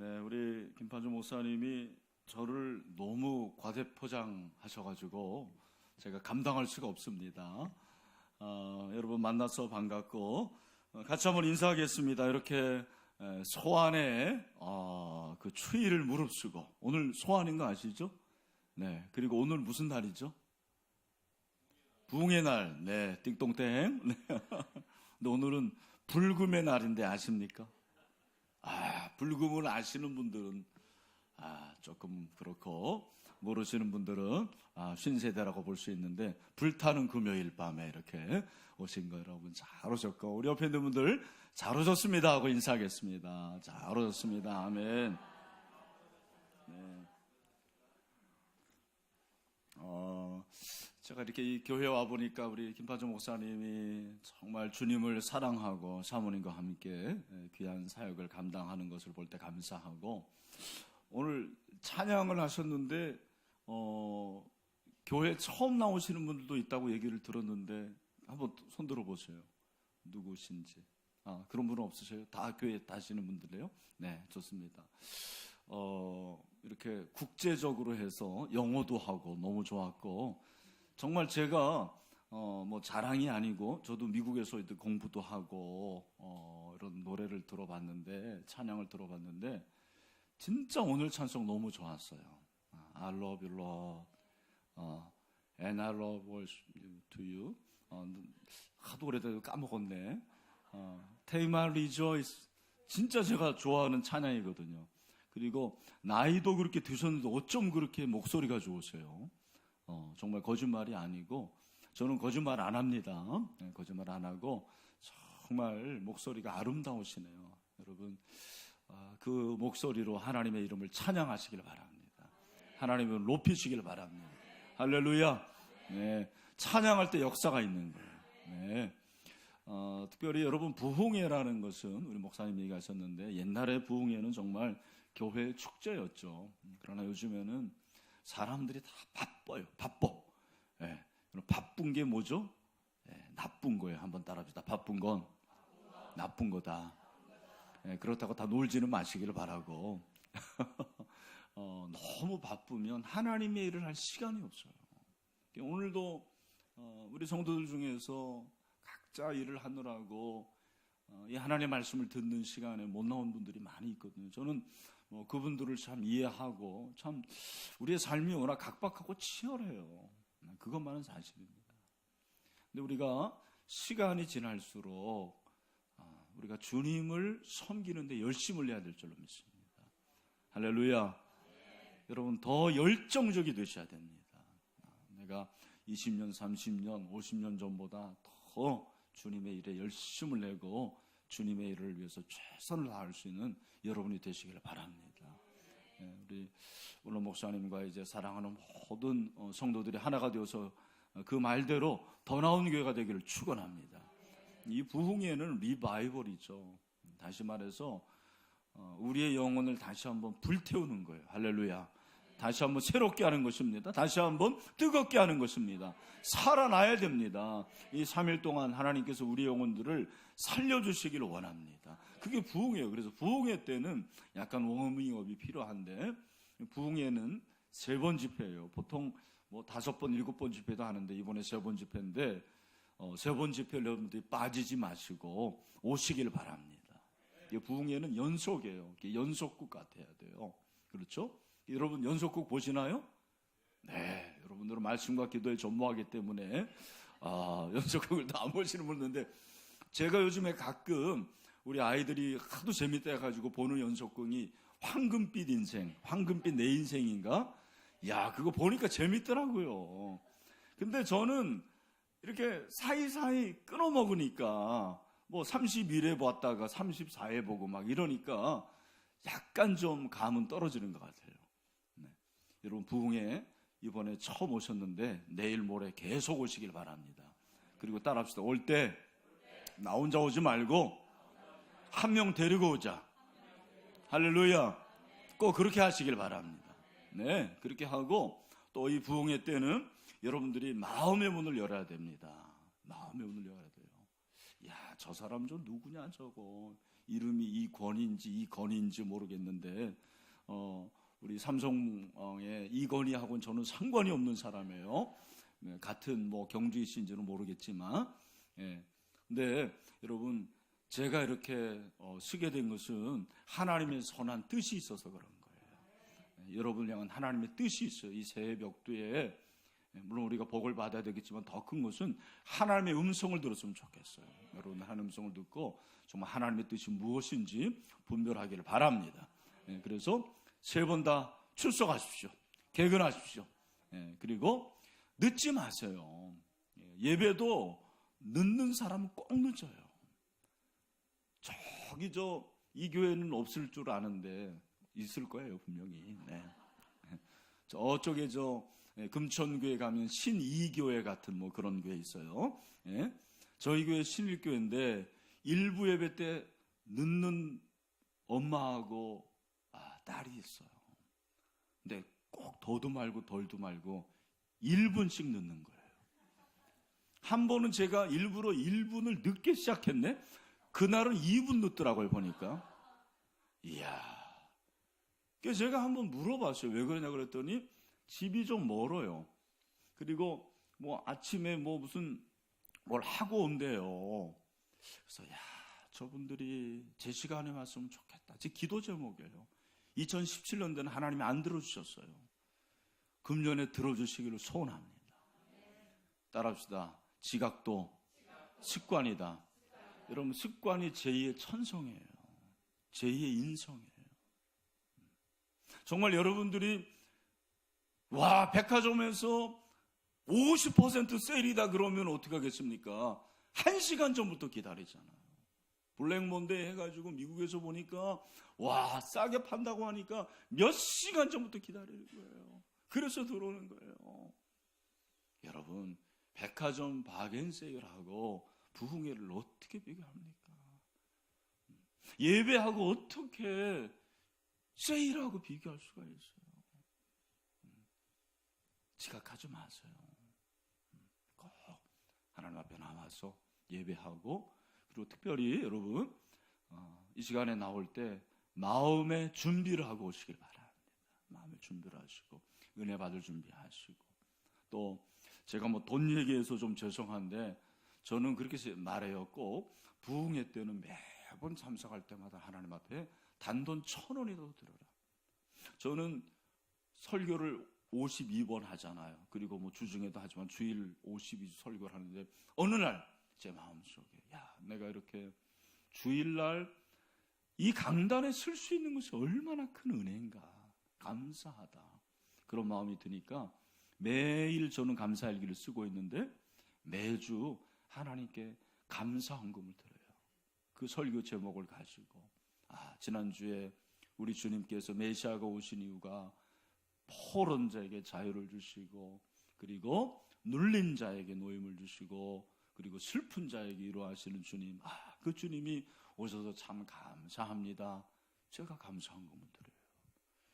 네, 우리 김판주 목사님이 저를 너무 과대포장하셔가지고 제가 감당할 수가 없습니다. 여러분 만나서 반갑고 같이 한번 인사하겠습니다. 이렇게 소환에 그 추위를 무릅쓰고 오늘 소환인 거 아시죠? 네, 그리고 오늘 무슨 날이죠? 부흥의 날, 네, 띵동땡. 네. 근데 오늘은 불금의 날인데 아십니까? 불금을 아시는 분들은 조금 그렇고 모르시는 분들은 신세대라고 볼 수 있는데 불타는 금요일 밤에 이렇게 오신 거 여러분 잘 오셨고 우리 옆에 있는 분들 잘 오셨습니다 하고 인사하겠습니다. 잘 오셨습니다. 아멘. 네. 제가 이렇게 이 교회 와 보니까 우리 김판주 목사님이 정말 주님을 사랑하고 사모님과 함께 귀한 사역을 감당하는 것을 볼 때 감사하고 오늘 찬양을 하셨는데 교회 처음 나오시는 분들도 있다고 얘기를 들었는데 한번 손 들어보세요. 누구신지. 그런 분은 없으세요? 다 교회 다시는 분들이에요? 네, 좋습니다. 이렇게 국제적으로 해서 영어도 하고 너무 좋았고 정말 제가 뭐 자랑이 아니고 저도 미국에서 공부도 하고 이런 노래를 들어봤는데 찬양을 들어봤는데 진짜 오늘 찬송 너무 좋았어요. I love you, Lord. And I love you to you. 하도 오래돼서 까먹었네. Take my rejoice. 진짜 제가 좋아하는 찬양이거든요. 그리고 나이도 그렇게 드셨는데 어쩜 그렇게 목소리가 좋으세요? 정말 거짓말이 아니고 저는 거짓말 안 합니다. 거짓말 안 하고 정말 목소리가 아름다우시네요. 여러분 그 목소리로 하나님의 이름을 찬양하시길 바랍니다. 하나님을 높이시길 바랍니다. 할렐루야. 네, 찬양할 때 역사가 있는 거예요. 네. 특별히 여러분 부흥회라는 것은 우리 목사님 얘기하셨는데 옛날에 부흥회는 정말 교회 축제였죠. 그러나 요즘에는 사람들이 다 바빠요. 바빠. 예. 바쁜 게 뭐죠? 나쁜 거예요. 한번 따라합시다. 바쁜 건 나쁜 거다. 그렇다고 다 놀지는 마시기를 바라고. 너무 바쁘면 하나님의 일을 할 시간이 없어요. 오늘도 우리 성도들 중에서 각자 일을 하느라고 이 하나님의 말씀을 듣는 시간에 못 나온 분들이 많이 있거든요. 저는 그분들을 참 이해하고 참 우리의 삶이 워낙 각박하고 치열해요. 그것만은 사실입니다. 근데 우리가 시간이 지날수록 우리가 주님을 섬기는데 열심을 내야 될 줄로 믿습니다. 할렐루야. 여러분 더 열정적이 되셔야 됩니다. 내가 20년, 30년, 50년 전보다 더 주님의 일에 열심을 내고 주님의 일을 위해서 최선을 다할 수 있는 여러분이 되시길 바랍니다. 우리 오늘 목사님과 이제 사랑하는 모든 성도들이 하나가 되어서 그 말대로 더 나은 교회가 되기를 축원합니다. 이 부흥회는 리바이벌이죠. 다시 말해서 우리의 영혼을 다시 한번 불태우는 거예요. 할렐루야. 다시 한번 새롭게 하는 것입니다. 다시 한번 뜨겁게 하는 것입니다. 살아나야 됩니다. 이 3일 동안 하나님께서 우리 영혼들을 살려주시기를 원합니다. 그게 부흥회예요. 그래서 부흥회 때는 약간 워밍업이 필요한데 부흥회는 3번 집회예요. 보통 뭐 5번, 7번 집회도 하는데 이번에 3번 집회인데 3번 집회를 여러분들이 빠지지 마시고 오시길 바랍니다. 부흥회는 연속이에요. 연속극 같아야 돼요. 그렇죠? 여러분 연속극 보시나요? 네, 여러분들은 말씀과 기도에 전무하기 때문에 연속극을 다 안 보시는 분인데 제가 요즘에 가끔 우리 아이들이 하도 재밌다 해가지고 보는 연속극이 황금빛 인생, 황금빛 내 인생인가? 야, 그거 보니까 재밌더라고요. 근데 저는 이렇게 사이사이 끊어먹으니까 뭐 31회 봤다가 34회 보고 막 이러니까 약간 좀 감은 떨어지는 것 같아요. 여러분 부흥회 이번에 처음 오셨는데 내일 모레 계속 오시길 바랍니다. 그리고 따라합시다. 올 때 나 혼자 오지 말고 한 명 데리고 오자. 할렐루야. 꼭 그렇게 하시길 바랍니다. 네, 그렇게 하고 또 이 부흥회 때는 여러분들이 마음의 문을 열어야 됩니다. 마음의 문을 열어야 돼요. 야, 저 사람 좀 누구냐 저거. 이름이 이권인지 이건인지 모르겠는데 우리 삼성의 이건희하고는 저는 상관이 없는 사람이에요. 네, 같은 뭐 경주이신지는 모르겠지만, 예. 근데 여러분 제가 이렇게 쓰게 된 것은 하나님의 선한 뜻이 있어서 그런 거예요. 예, 여러분을 향한 하나님의 뜻이 있어요. 이 새해 벽두에 물론 우리가 복을 받아야 되겠지만 더 큰 것은 하나님의 음성을 들었으면 좋겠어요. 여러분 하나님의 음성을 듣고 정말 하나님의 뜻이 무엇인지 분별하기를 바랍니다. 예, 그래서 3번 다 출석하십시오. 개근하십시오. 예, 그리고 늦지 마세요. 예배도 늦는 사람은 꼭 늦어요. 저기 이 교회는 없을 줄 아는데 있을 거예요 분명히. 네. 저쪽에 금천교회 가면 신이교회 같은 뭐 그런 교회 있어요. 예? 저희 교회 신일교회인데 일부 예배 때 늦는 엄마하고 딸이 있어요. 근데 꼭 더도 말고 덜도 말고 1분씩 늦는 거예요. 한 번은 제가 일부러 1분을 늦게 시작했네. 그날은 2분 늦더라고요 보니까. 이야. 그래서 제가 한번 물어봤어요. 왜 그러냐 그랬더니 집이 좀 멀어요. 그리고 뭐 아침에 뭐 무슨 뭘 하고 온대요. 그래서 저분들이 제 시간에 왔으면 좋겠다. 제 기도 제목이에요. 2017년도에는 하나님이 안 들어주셨어요. 금년에 들어주시기를 소원합니다. 따라합시다. 지각도 습관이다. 여러분 습관이 제2의 천성이에요. 제2의 인성이에요. 정말 여러분들이 백화점에서 50% 세일이다 그러면 어떻게 하겠습니까? 1시간 전부터 기다리잖아요. 블랙몬데이 해가지고 미국에서 보니까 싸게 판다고 하니까 몇 시간 전부터 기다리는 거예요. 그래서 들어오는 거예요. 여러분 백화점 바겐세일하고 부흥회를 어떻게 비교합니까? 예배하고 어떻게 세일하고 비교할 수가 있어요? 지각하지 마세요. 꼭 하나님 앞에 나와서 예배하고, 그리고 특별히 여러분 이 시간에 나올 때 마음의 준비를 하고 오시길 바랍니다. 마음의 준비를 하시고 은혜 받을 준비하시고, 또 제가 뭐 돈 얘기해서 좀 죄송한데 저는 그렇게 말해요. 꼭 부흥회 때는 매번 참석할 때마다 하나님 앞에 단돈 1,000원이라도 드려라. 저는 설교를 52번 하잖아요. 그리고 뭐 주중에도 하지만 주일 52주 설교를 하는데 어느 날 제 마음속에 내가 이렇게 주일날 이 강단에 설 수 있는 것이 얼마나 큰 은혜인가, 감사하다, 그런 마음이 드니까 매일 저는 감사일기를 쓰고 있는데 매주 하나님께 감사 헌금을 드려요. 그 설교 제목을 가지고 지난주에 우리 주님께서 메시아가 오신 이유가 포로한 자에게 자유를 주시고, 그리고 눌린 자에게 노임을 주시고, 그리고 슬픈 자에게 위로하시는 주님, 그 주님이 오셔서 참 감사합니다. 제가 감사 헌금을 드려요.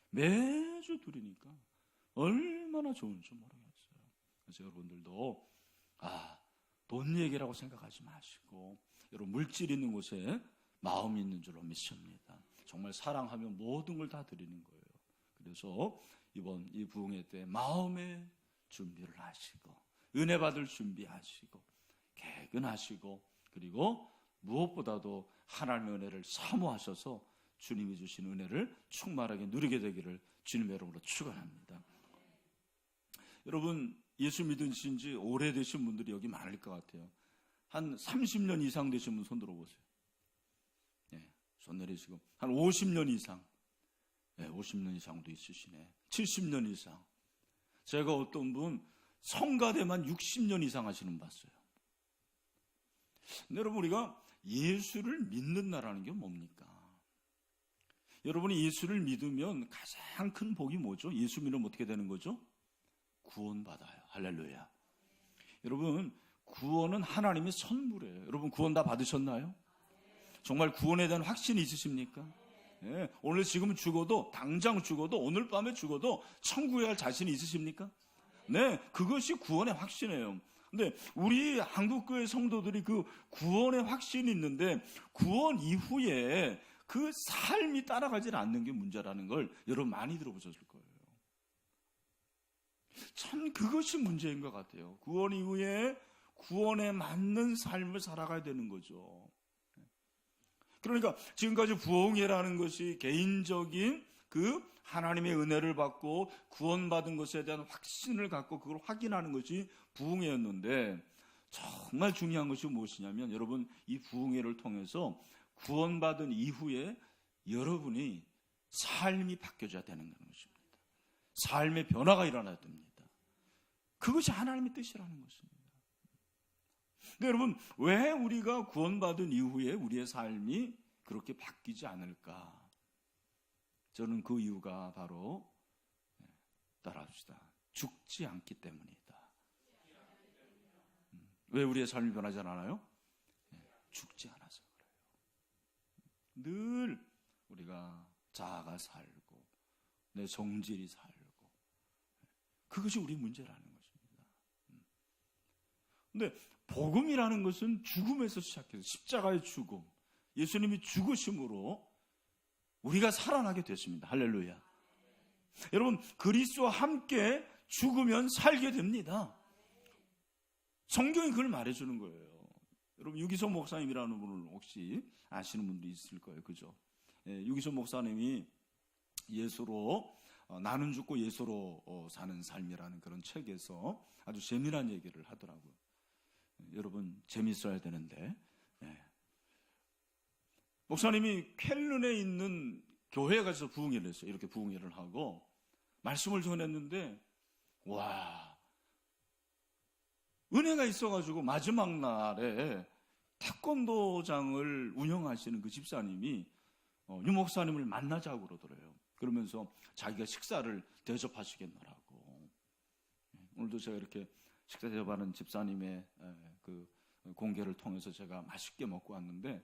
매주 드리니까 얼마나 좋은지 모르겠어요. 그래서 여러분들도 돈 얘기라고 생각하지 마시고 여러분 물질 있는 곳에 마음이 있는 줄로 믿습니다. 정말 사랑하면 모든 걸 다 드리는 거예요. 그래서 이번 이 부흥회 때 마음의 준비를 하시고 은혜 받을 준비하시고 개근하시고, 그리고 무엇보다도 하나님의 은혜를 사모하셔서 주님이 주신 은혜를 충만하게 누리게 되기를 주님의 이름으로 축원합니다. 여러분 예수 믿으신 지 오래되신 분들이 여기 많을 것 같아요. 한 30년 이상 되신 분 손 들어보세요. 손 내리시고 한 50년 이상, 50년 이상도 있으시네. 70년 이상. 제가 어떤 분 성가대만 60년 이상 하시는 분 봤어요. 근데 여러분 우리가 예수를 믿는다라는 게 뭡니까? 여러분이 예수를 믿으면 가장 큰 복이 뭐죠? 예수 믿으면 어떻게 되는 거죠? 구원받아요. 할렐루야. 여러분 구원은 하나님의 선물이에요. 여러분 구원 다 받으셨나요? 정말 구원에 대한 확신이 있으십니까? 오늘 지금 죽어도, 당장 죽어도, 오늘 밤에 죽어도 천국에 갈 자신이 있으십니까? 네, 그것이 구원의 확신이에요. 근데 우리 한국교회 성도들이 그 구원의 확신이 있는데 구원 이후에 그 삶이 따라가지 않는 게 문제라는 걸 여러분 많이 들어보셨을 거예요. 참 그것이 문제인 것 같아요. 구원 이후에 구원에 맞는 삶을 살아가야 되는 거죠. 그러니까 지금까지 부흥회라는 것이 개인적인 그 하나님의 은혜를 받고 구원받은 것에 대한 확신을 갖고 그걸 확인하는 것이 부흥회였는데, 정말 중요한 것이 무엇이냐면 여러분, 이 부흥회를 통해서 구원받은 이후에 여러분이 삶이 바뀌어져야 되는 것입니다. 삶의 변화가 일어나야 됩니다. 그것이 하나님의 뜻이라는 것입니다. 근데 여러분, 왜 우리가 구원받은 이후에 우리의 삶이 그렇게 바뀌지 않을까? 저는 그 이유가 바로, 따라합시다, 죽지 않기 때문이다. 왜 우리의 삶이 변하지 않아요? 죽지 않아서 그래요. 늘 우리가 자아가 살고 내 성질이 살고, 그것이 우리 문제라는 것입니다. 근데 복음이라는 것은 죽음에서 시작해서 십자가의 죽음, 예수님이 죽으심으로 우리가 살아나게 됐습니다. 할렐루야. 여러분, 그리스도와 함께 죽으면 살게 됩니다. 성경이 그걸 말해주는 거예요. 여러분, 유기소 목사님이라는 분을 혹시 아시는 분도 있을 거예요. 그죠? 유기소 목사님이 예수로, 나는 죽고 예수로 사는 삶이라는 그런 책에서 아주 재미난 얘기를 하더라고요. 여러분, 재밌어야 되는데, 목사님이 켈른에 있는 교회에 가서 부흥회를 했어요. 이렇게 부흥회를 하고 말씀을 전했는데, 와, 은혜가 있어가지고 마지막 날에 태권도장을 운영하시는 그 집사님이 유 목사님을 만나자고 그러더래요. 그러면서 자기가 식사를 대접하시겠노라고. 오늘도 제가 이렇게 식사 대접하는 집사님의 그 공개를 통해서 제가 맛있게 먹고 왔는데,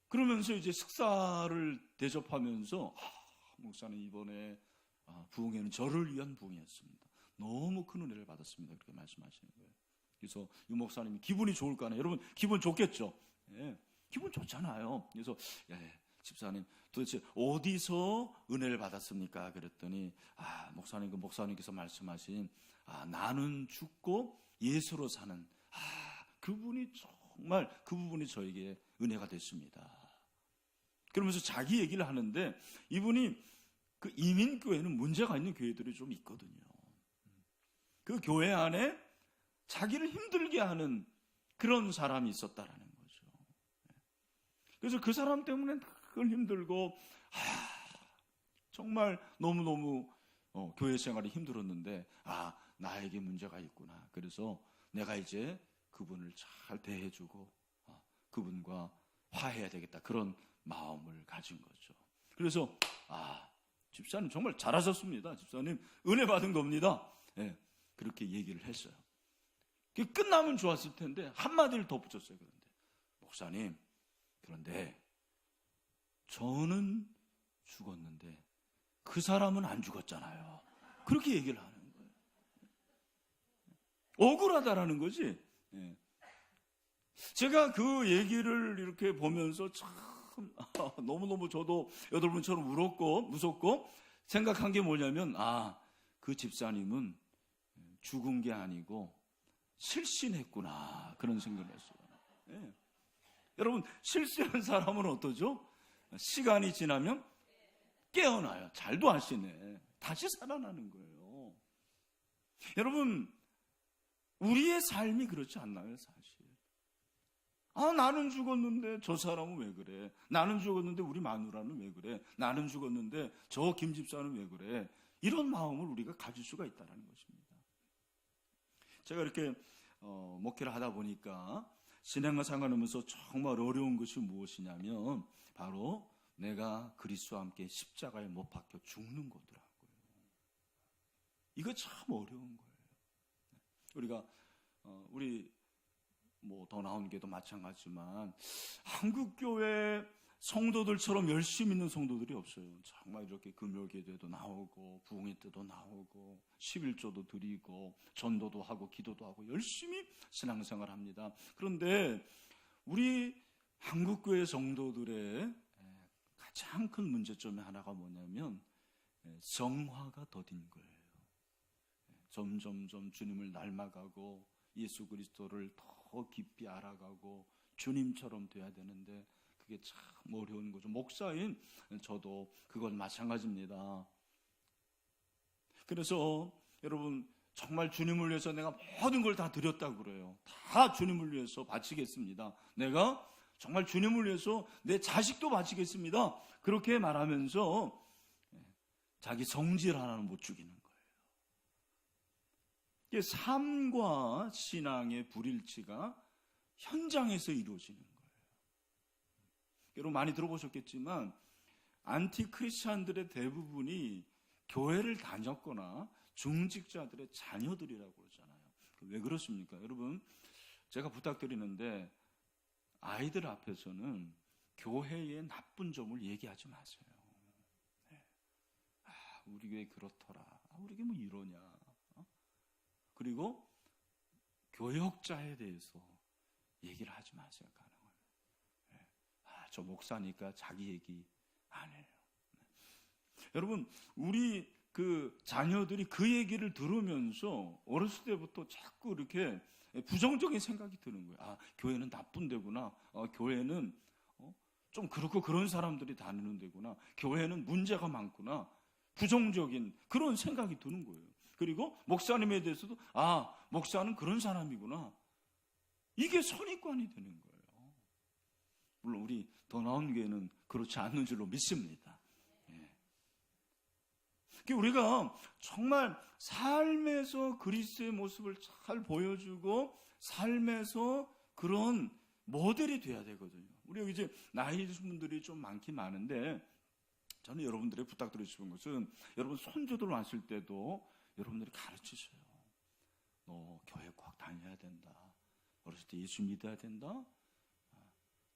그러면서 이제 식사를 대접하면서, 목사님 이번에 부흥회는 저를 위한 부흥회였습니다. 너무 큰 은혜를 받았습니다. 그렇게 말씀하시는 거예요. 그래서 유 목사님이 기분이 좋을까 하나요? 여러분, 기분 좋겠죠? 예, 기분 좋잖아요. 그래서, 집사님 도대체 어디서 은혜를 받았습니까? 그랬더니, 목사님, 그 목사님께서 말씀하신, 나는 죽고 예수로 사는, 그분이 정말, 그 부분이 저에게 은혜가 됐습니다. 그러면서 자기 얘기를 하는데, 이분이 그 이민교회는 문제가 있는 교회들이 좀 있거든요. 그 교회 안에 자기를 힘들게 하는 그런 사람이 있었다라는 거죠. 그래서 그 사람 때문에 늘 힘들고, 정말 너무너무 교회 생활이 힘들었는데, 나에게 문제가 있구나. 그래서 내가 이제 그분을 잘 대해주고 그분과 화해해야 되겠다, 그런 마음을 가진 거죠. 그래서 집사님 정말 잘하셨습니다. 집사님 은혜 받은 겁니다. 그렇게 얘기를 했어요. 끝나면 좋았을 텐데 한마디를 덧붙였어요. 그런데, 목사님, 그런데 저는 죽었는데 그 사람은 안 죽었잖아요. 그렇게 얘기를 하는 거예요. 억울하다라는 거지. 제가 그 얘기를 이렇게 보면서 참 너무너무 저도 여러분처럼 울었고 무섭고 생각한 게 뭐냐면, 그 집사님은 죽은 게 아니고 실신했구나, 그런 생각을 했어요. 여러분, 실신한 사람은 어떠죠? 시간이 지나면 깨어나요. 잘도 하시네. 다시 살아나는 거예요. 여러분, 우리의 삶이 그렇지 않나요, 사실? 나는 죽었는데 저 사람은 왜 그래? 나는 죽었는데 우리 마누라는 왜 그래? 나는 죽었는데 저 김 집사는 왜 그래? 이런 마음을 우리가 가질 수가 있다는 것입니다. 제가 이렇게 목회를 하다 보니까 신앙과 상관하면서 정말 어려운 것이 무엇이냐면, 바로 내가 그리스도와 함께 십자가에 못 박혀 죽는 거더라고요. 이거 참 어려운 거예요. 우리가 우리 더 나온 게도 마찬가지지만, 한국교회 성도들처럼 열심히 있는 성도들이 없어요. 정말 이렇게 금요기도에도 나오고 부흥회 때도 나오고 11조도 드리고 전도도 하고 기도도 하고 열심히 신앙생활 합니다. 그런데 우리 한국교회 성도들의 가장 큰 문제점이 하나가 뭐냐면 정화가 더딘 거예요. 점점점 주님을 닮아가고 예수 그리스도를 더 깊이 알아가고 주님처럼 돼야 되는데 그게 참 어려운 거죠. 목사인 저도 그건 마찬가지입니다. 그래서 여러분 정말 주님을 위해서 내가 모든 걸 다 드렸다고 그래요. 다 주님을 위해서 바치겠습니다. 내가 정말 주님을 위해서 내 자식도 바치겠습니다. 그렇게 말하면서 자기 성질 하나는 못 죽이는 거예요. 이게 삶과 신앙의 불일치가 현장에서 이루어지는 거예요. 여러분 많이 들어보셨겠지만 안티크리스찬들의 대부분이 교회를 다녔거나 중직자들의 자녀들이라고 그러잖아요. 왜 그렇습니까? 여러분 제가 부탁드리는데 아이들 앞에서는 교회의 나쁜 점을 얘기하지 마세요. 우리 교회 그렇더라. 우리 교회 뭐 이러냐. 그리고 교역자에 대해서 얘기를 하지 마세요. 저 목사니까 자기 얘기 안 해요. 여러분 우리 그 자녀들이 그 얘기를 들으면서 어렸을 때부터 자꾸 이렇게 부정적인 생각이 드는 거예요. 교회는 나쁜 데구나. 교회는 좀 그렇고 그런 사람들이 다니는 데구나. 교회는 문제가 많구나. 부정적인 그런 생각이 드는 거예요. 그리고 목사님에 대해서도 목사는 그런 사람이구나. 이게 선입관이 되는 거예요. 물론 우리 더 나은 교회는 그렇지 않는 줄로 믿습니다. 우리가 정말 삶에서 그리스도의 모습을 잘 보여주고 삶에서 그런 모델이 돼야 되거든요. 우리 여기 이제 나이 드신 분들이 좀 많긴 많은데 저는 여러분들의 부탁드리고 싶은 것은 여러분 손주들 왔을 때도 여러분들이 가르치셔요. 너 교회 꼭 다녀야 된다. 어렸을 때 예수 믿어야 된다.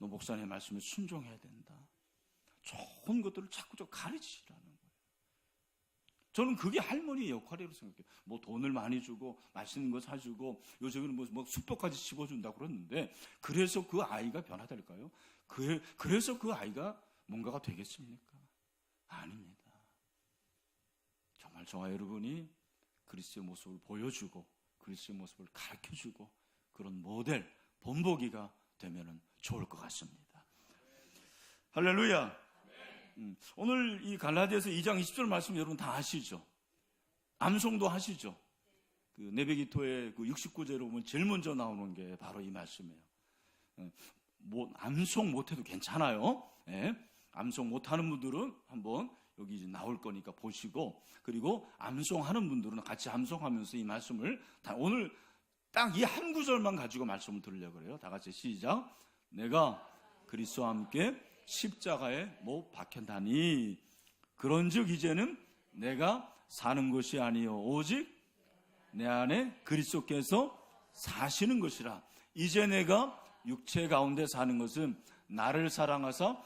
너 목사님의 말씀에 순종해야 된다. 좋은 것들을 자꾸 가르치시라는 거예요. 저는 그게 할머니의 역할이라고 생각해요. 뭐 돈을 많이 주고 맛있는 거 사주고 요즘에는 뭐 수표까지 씹어준다고 그러는데 그래서 그 아이가 변화될까요? 그래서 그 아이가 뭔가가 되겠습니까? 아닙니다. 정말 저와 여러분이 그리스도의 모습을 보여주고 그리스도의 모습을 가르쳐주고 그런 모델, 본보기가 되면 좋을 것 같습니다. 할렐루야. 오늘 이 갈라디아서 2장 20절 말씀 여러분 다 아시죠? 암송도 하시죠? 그 내배기토의 그 69제로 보면 제일 먼저 나오는 게 바로 이 말씀이에요. 뭐 암송 못해도 괜찮아요. 암송 못하는 분들은 한번 여기 이제 나올 거니까 보시고, 그리고 암송하는 분들은 같이 암송하면서 이 말씀을 오늘 딱 이 한 구절만 가지고 말씀을 들으려고 그래요. 다 같이 시작. 내가 그리스도와 함께 십자가에 못 박혔다니 그런즉 이제는 내가 사는 것이 아니요 오직 내 안에 그리스도께서 사시는 것이라. 이제 내가 육체 가운데 사는 것은 나를 사랑하사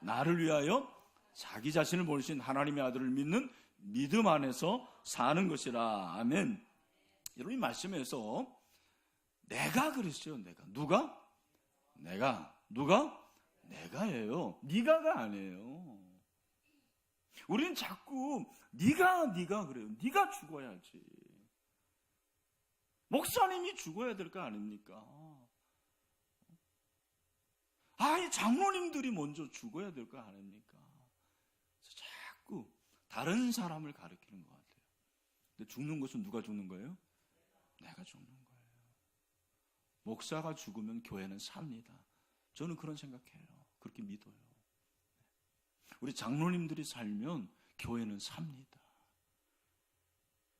나를 위하여 자기 자신을 보내신 하나님의 아들을 믿는 믿음 안에서 사는 것이라. 아멘. 여러분 이 말씀에서 내가 그랬어요. 누가? 누가? 내가예요. 네가가 아니에요. 우리는 자꾸 네가 그래요. 네가 죽어야지. 목사님이 죽어야 될 거 아닙니까? 이 장로님들이 먼저 죽어야 될 거 아닙니까? 그래서 자꾸 다른 사람을 가리키는 것 같아요. 근데 죽는 것은 누가 죽는 거예요? 내가 죽는 거예요. 목사가 죽으면 교회는 삽니다. 저는 그런 생각해요. 그렇게 믿어요. 우리 장로님들이 살면 교회는 삽니다.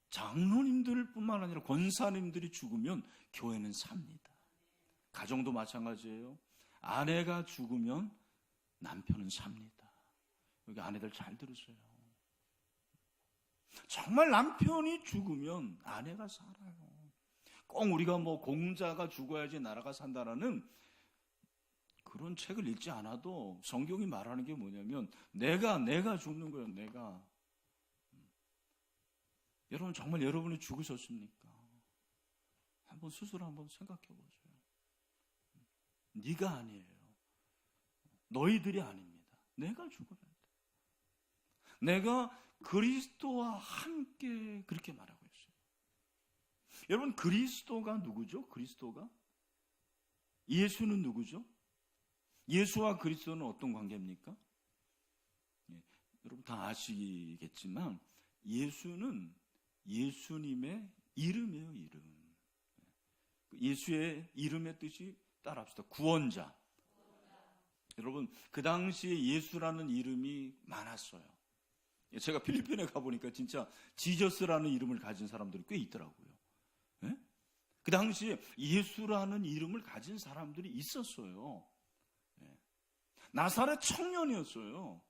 장로님들 뿐만 아니라 권사님들이 죽으면 교회는 삽니다. 가정도 마찬가지예요. 아내가 죽으면 남편은 삽니다. 여기 아내들 잘 들으세요. 정말 남편이 죽으면 아내가 살아요. 꼭 우리가 뭐 공자가 죽어야지 나라가 산다라는 그런 책을 읽지 않아도 성경이 말하는 게 뭐냐면 내가 죽는 거예요. 내가. 여러분 정말 여러분이 죽으셨습니까? 한번 스스로 한번 생각해 보세요. 네가 아니에요. 너희들이 아닙니다. 내가 죽어야 돼. 내가 그리스도와 함께 그렇게 말하고 있어요. 여러분 그리스도가 누구죠? 그리스도가? 예수는 누구죠? 예수와 그리스도는 어떤 관계입니까? 여러분 다 아시겠지만 예수는 예수님의 이름이에요. 이름. 예수의 이름의 뜻이 따라합시다. 구원자. 여러분 그 당시에 예수라는 이름이 많았어요. 제가 필리핀에 가보니까 진짜 지저스라는 이름을 가진 사람들이 꽤 있더라고요. 네? 그 당시에 예수라는 이름을 가진 사람들이 있었어요. 네. 나사렛 청년이었어요.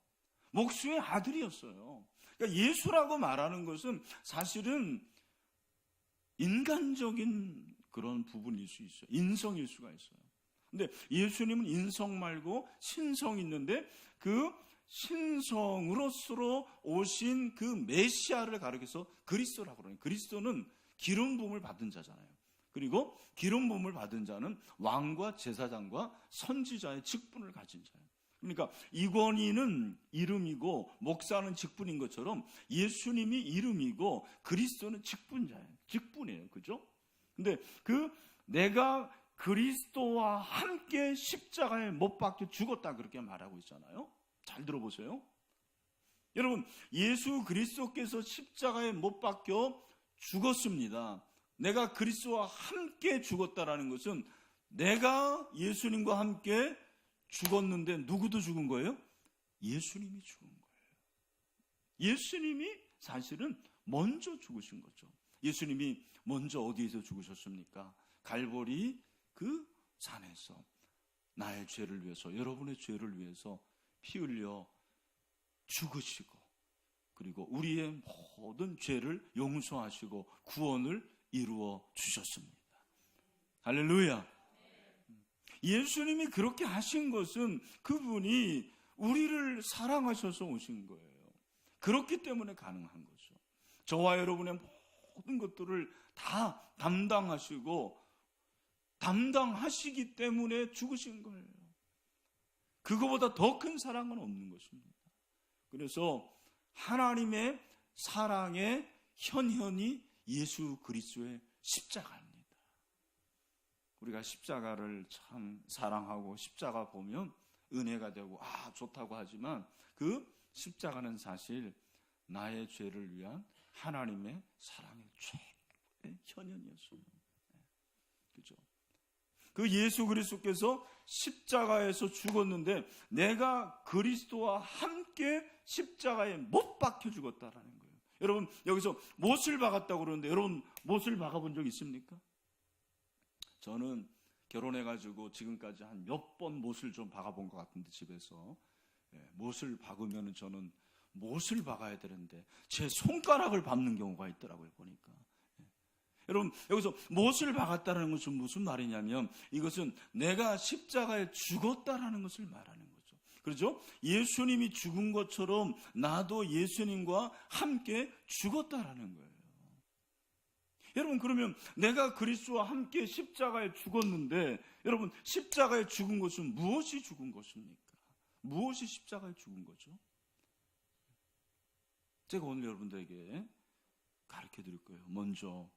목수의 아들이었어요. 그러니까 예수라고 말하는 것은 사실은 인간적인 그런 부분일 수 있어요. 인성일 수가 있어요. 근데 예수님은 인성 말고 신성이 있는데 그 신성으로서 오신 그 메시아를 가리켜서 그리스도라고 그러는 거예요. 그리스도는 기름 부음을 받은 자잖아요. 그리고 기름 부음을 받은 자는 왕과 제사장과 선지자의 직분을 가진 자예요. 그러니까 이권희는 이름이고 목사는 직분인 것처럼 예수님이 이름이고 그리스도는 직분자예요. 직분이에요. 그죠? 근데 내가 그리스도와 함께 십자가에 못 박혀 죽었다 그렇게 말하고 있잖아요. 잘 들어보세요. 여러분 예수 그리스도께서 십자가에 못 박혀 죽었습니다. 내가 그리스도와 함께 죽었다라는 것은 내가 예수님과 함께 죽었는데 누구도 죽은 거예요? 예수님이 죽은 거예요. 예수님이 사실은 먼저 죽으신 거죠. 예수님이 먼저 어디에서 죽으셨습니까? 갈보리 그 산에서 나의 죄를 위해서, 여러분의 죄를 위해서 피 흘려 죽으시고 그리고 우리의 모든 죄를 용서하시고 구원을 이루어 주셨습니다. 할렐루야. 예수님이 그렇게 하신 것은 그분이 우리를 사랑하셔서 오신 거예요. 그렇기 때문에 가능한 거죠. 저와 여러분의 모든 것들을 다 담당하시기 때문에 죽으신 거예요. 그거보다 더 큰 사랑은 없는 것입니다. 그래서 하나님의 사랑의 현현이 예수 그리스도의 십자가입니다. 우리가 십자가를 참 사랑하고 십자가 보면 은혜가 되고 좋다고 하지만 그 십자가는 사실 나의 죄를 위한 하나님의 사랑의 최고의 현현이었어요. 그죠? 그 예수 그리스도께서 십자가에서 죽었는데 내가 그리스도와 함께 십자가에 못 박혀 죽었다라는 거예요. 여러분 여기서 못을 박았다고 그러는데 여러분 못을 박아본 적 있습니까? 저는 결혼해가지고 지금까지 한 몇 번 못을 좀 박아본 것 같은데 집에서 못을 박으면 저는 못을 박아야 되는데 제 손가락을 밟는 경우가 있더라고요. 보니까 여러분 여기서 못을 박았다는 것은 무슨 말이냐면 이것은 내가 십자가에 죽었다라는 것을 말하는 거죠. 그렇죠? 예수님이 죽은 것처럼 나도 예수님과 함께 죽었다라는 거예요. 여러분 그러면 내가 그리스도와 함께 십자가에 죽었는데 여러분 십자가에 죽은 것은 무엇이 죽은 것입니까? 무엇이 십자가에 죽은 거죠? 제가 오늘 여러분들에게 가르쳐 드릴 거예요. 먼저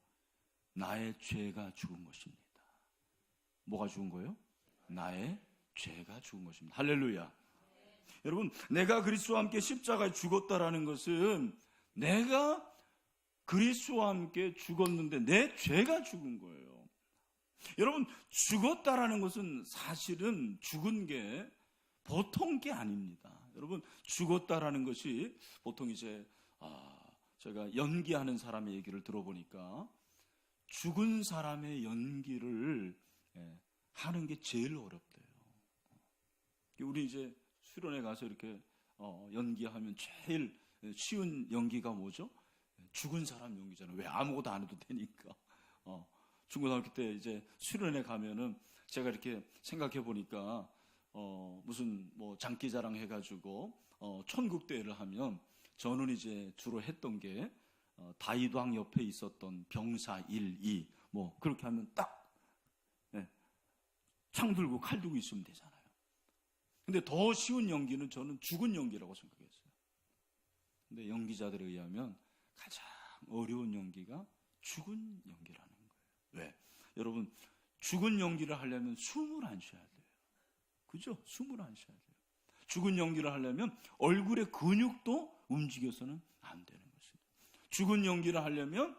나의 죄가 죽은 것입니다. 뭐가 죽은 거예요? 나의 죄가 죽은 것입니다. 할렐루야. 여러분 내가 그리스도와 함께 십자가에 죽었다라는 것은 내가 그리스도와 함께 죽었는데 내 죄가 죽은 거예요. 여러분 죽었다라는 것은 사실은 죽은 게 보통 게 아닙니다. 여러분 죽었다라는 것이 보통 이제 제가 연기하는 사람의 얘기를 들어보니까 죽은 사람의 연기를 하는 게 제일 어렵대요. 우리 이제 수련회 가서 이렇게 연기하면 제일 쉬운 연기가 뭐죠? 죽은 사람 연기잖아요. 왜? 아무것도 안 해도 되니까. 중고등학교 때 이제 수련회 가면은 제가 이렇게 생각해 보니까 무슨 뭐 장기자랑 해가지고 천국대회를 하면 저는 이제 주로 했던 게 다이왕 옆에 있었던 병사 1, 2 뭐 그렇게 하면 딱 창 들고 칼 들고 있으면 되잖아요. 근데 더 쉬운 연기는 저는 죽은 연기라고 생각했어요. 근데 연기자들에 의하면 가장 어려운 연기가 죽은 연기라는 거예요. 왜? 여러분, 죽은 연기를 하려면 숨을 안 쉬어야 돼요. 그죠? 숨을 안 쉬어야 돼요. 죽은 연기를 하려면 얼굴의 근육도 움직여서는 안 되는 것입니다. 죽은 연기를 하려면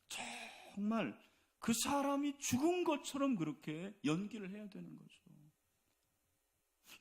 정말 그 사람이 죽은 것처럼 그렇게 연기를 해야 되는 거죠.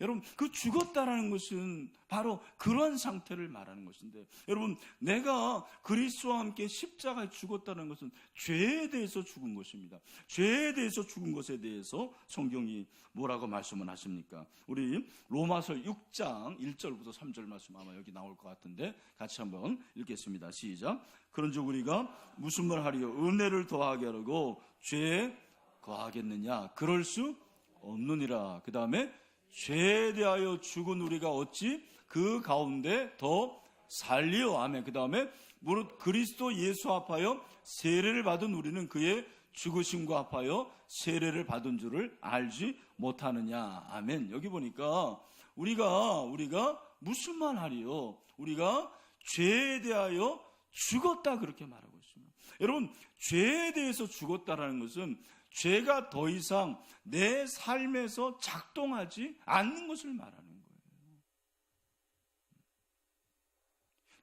여러분, 그 죽었다라는 것은 바로 그런 상태를 말하는 것인데, 여러분, 내가 그리스도와 함께 십자가에 죽었다는 것은 죄에 대해서 죽은 것입니다. 죄에 대해서 죽은 것에 대해서 성경이 뭐라고 말씀을 하십니까? 우리 로마서 6장 1절부터 3절 말씀 아마 여기 나올 것 같은데 같이 한번 읽겠습니다. 시작. 그런즉 우리가 무슨 말 하리요? 은혜를 더하게 하려고 죄에 거하겠느냐? 그럴 수 없느니라. 그 다음에 죄에 대하여 죽은 우리가 어찌 그 가운데 더 살리요. 아멘. 그 다음에 무릇 그리스도 예수 합하여 세례를 받은 우리는 그의 죽으심과 합하여 세례를 받은 줄을 알지 못하느냐. 아멘. 여기 보니까 우리가 무슨 말 하리요? 우리가 죄에 대하여 죽었다 그렇게 말하고 있습니다. 여러분, 죄에 대해서 죽었다라는 것은 죄가 더 이상 내 삶에서 작동하지 않는 것을 말하는 거예요.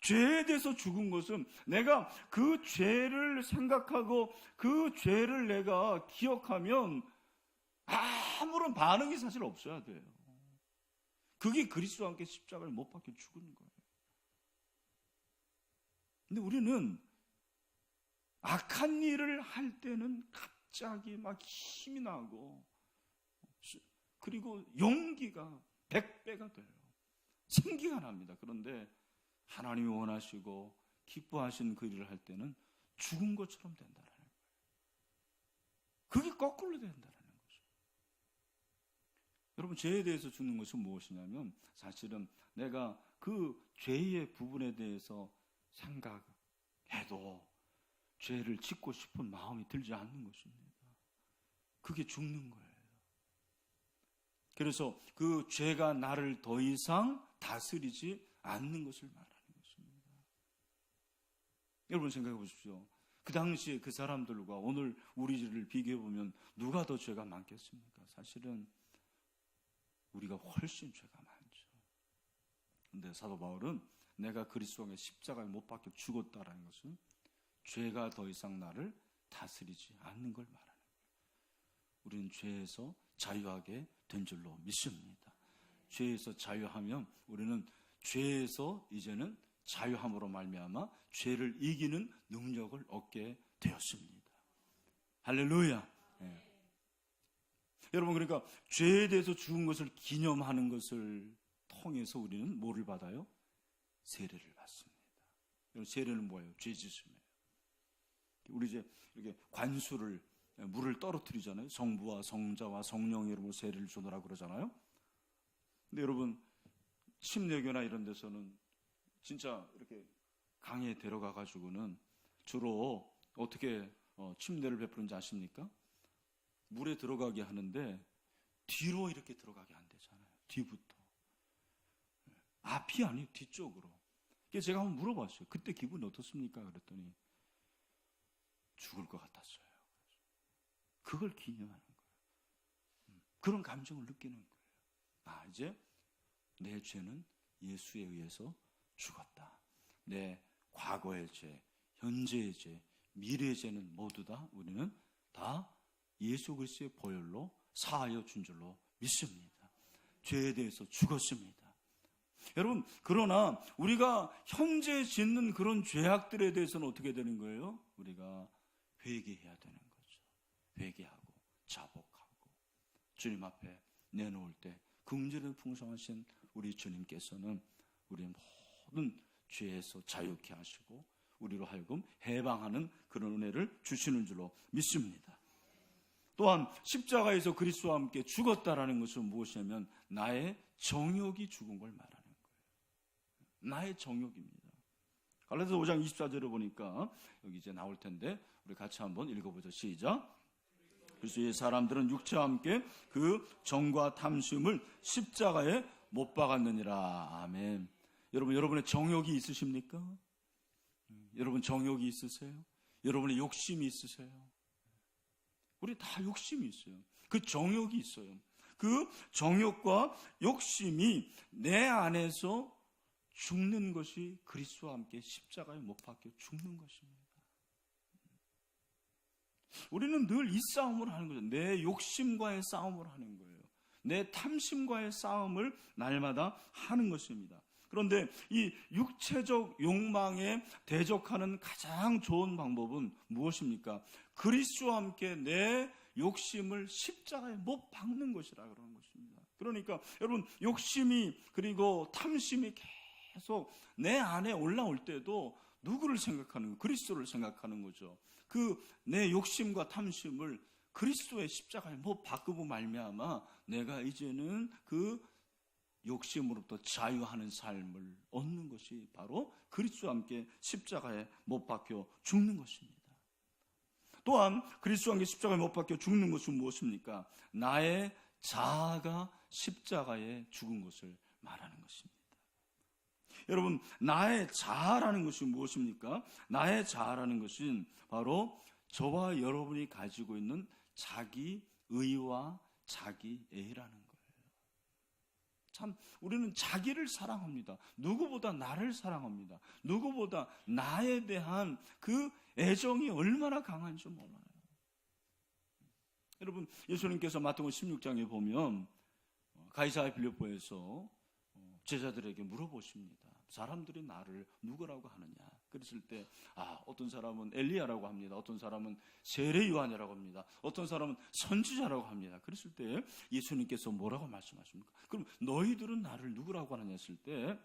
죄에 대해서 죽은 것은 내가 그 죄를 생각하고 그 죄를 내가 기억하면 아무런 반응이 사실 없어야 돼요. 그게 그리스도와 함께 십자가를 못 박혀 죽은 거예요. 근데 우리는 악한 일을 할 때는 갑자기 막 힘이 나고 그리고 용기가 100배가 돼요. 생기가 납니다. 그런데 하나님이 원하시고 기뻐하신 그 일을 할 때는 죽은 것처럼 된다는 거예요. 그게 거꾸로 된다는 거죠. 여러분, 죄에 대해서 죽는 것은 무엇이냐면 사실은 내가 그 죄의 부분에 대해서 생각해도 죄를 짓고 싶은 마음이 들지 않는 것입니다. 그게 죽는 거예요. 그래서 그 죄가 나를 더 이상 다스리지 않는 것을 말하는 것입니다. 여러분 생각해 보십시오. 그 당시에 그 사람들과 오늘 우리를 비교해 보면 누가 더 죄가 많겠습니까? 사실은 우리가 훨씬 죄가 많죠. 그런데 사도 바울은 내가 그리스도의 십자가에 못 박혀 죽었다라는 것은 죄가 더 이상 나를 다스리지 않는 걸 말하는 거예요. 우리는 죄에서 자유하게 된 줄로 믿습니다. 죄에서 자유하면 우리는 죄에서 이제는 자유함으로 말미암아 죄를 이기는 능력을 얻게 되었습니다. 할렐루야. 네. 여러분, 그러니까 죄에 대해서 죽은 것을 기념하는 것을 통해서 우리는 뭐를 받아요? 세례를 받습니다. 세례는 뭐예요? 죄 짓음이에요. 우리 이제 이렇게 관수를 물을 떨어뜨리잖아요. 성부와 성자와 성령의 이름으로 세례를 주노라 그러잖아요. 근데 여러분, 침례교나 이런 데서는 진짜 이렇게 강에 데려가 가지고는 주로 어떻게 침례를 베푸는지 아십니까? 물에 들어가게 하는데 뒤로 이렇게 들어가게 안 되잖아요. 뒤부터. 앞이 아니에요. 뒤쪽으로. 그래서 제가 한번 물어봤어요. 그때 기분이 어떻습니까? 그랬더니 죽을 것 같았어요. 그걸 기념하는 거예요. 그런 감정을 느끼는 거예요. 이제 내 죄는 예수에 의해서 죽었다. 내 과거의 죄, 현재의 죄, 미래의 죄는 모두 다 우리는 다 예수 그리스도의 보혈로 사하여 준 줄로 믿습니다. 죄에 대해서 죽었습니다. 여러분, 그러나 우리가 현재 짓는 그런 죄악들에 대해서는 어떻게 되는 거예요? 우리가 회개해야 되는 거죠. 회개하고 자복하고 주님 앞에 내놓을 때 긍휼에 풍성하신 우리 주님께서는 우리의 모든 죄에서 자유케 하시고 우리로 하여금 해방하는 그런 은혜를 주시는 줄로 믿습니다. 또한 십자가에서 그리스도와 함께 죽었다라는 것은 무엇이냐면 나의 정욕이 죽은 걸 말하는 거예요. 나의 정욕입니다. 갈라디아서 5장 24절에 보니까 여기 이제 나올 텐데 우리 같이 한번 읽어보죠. 시작. 그리스도의 사람들은 육체와 함께 그 정과 탐심을 십자가에 못 박았느니라. 아멘. 여러분의 정욕이 있으십니까? 여러분 정욕이 있으세요? 여러분의 욕심이 있으세요? 우리 다 욕심이 있어요. 그 정욕이 있어요. 그 정욕과 욕심이 내 안에서 죽는 것이 그리스도와 함께 십자가에 못 박혀 죽는 것입니다. 우리는 늘 이 싸움을 하는 거죠. 내 욕심과의 싸움을 하는 거예요. 내 탐심과의 싸움을 날마다 하는 것입니다. 그런데 이 육체적 욕망에 대적하는 가장 좋은 방법은 무엇입니까? 그리스도와 함께 내 욕심을 십자가에 못 박는 것이라 그러는 것입니다. 그러니까 여러분 욕심이 그리고 탐심이 계속 내 안에 올라올 때도 누구를 생각하는 거예요? 그리스도를 생각하는 거죠. 그 내 욕심과 탐심을 그리스도의 십자가에 못 바꾸고 말미암아 내가 이제는 그 욕심으로부터 자유하는 삶을 얻는 것이 바로 그리스도와 함께 십자가에 못 박혀 죽는 것입니다. 또한 그리스도와 함께 십자가에 못 박혀 죽는 것은 무엇입니까? 나의 자아가 십자가에 죽은 것을 말하는 것입니다. 여러분, 나의 자아라는 것이 무엇입니까? 나의 자아라는 것은 바로 저와 여러분이 가지고 있는 자기 의와 자기 애라는 거예요. 참 우리는 자기를 사랑합니다. 누구보다 나를 사랑합니다. 누구보다 나에 대한 그 애정이 얼마나 강한지 몰라요. 여러분, 예수님께서 마태복음 16장에 보면 가이사랴 빌립보에서 제자들에게 물어보십니다. 사람들이 나를 누구라고 하느냐? 그랬을 때 어떤 사람은 엘리야라고 합니다. 어떤 사람은 세례 요한이라고 합니다. 어떤 사람은 선지자라고 합니다. 그랬을 때 예수님께서 뭐라고 말씀하십니까? 그럼 너희들은 나를 누구라고 하느냐 했을 때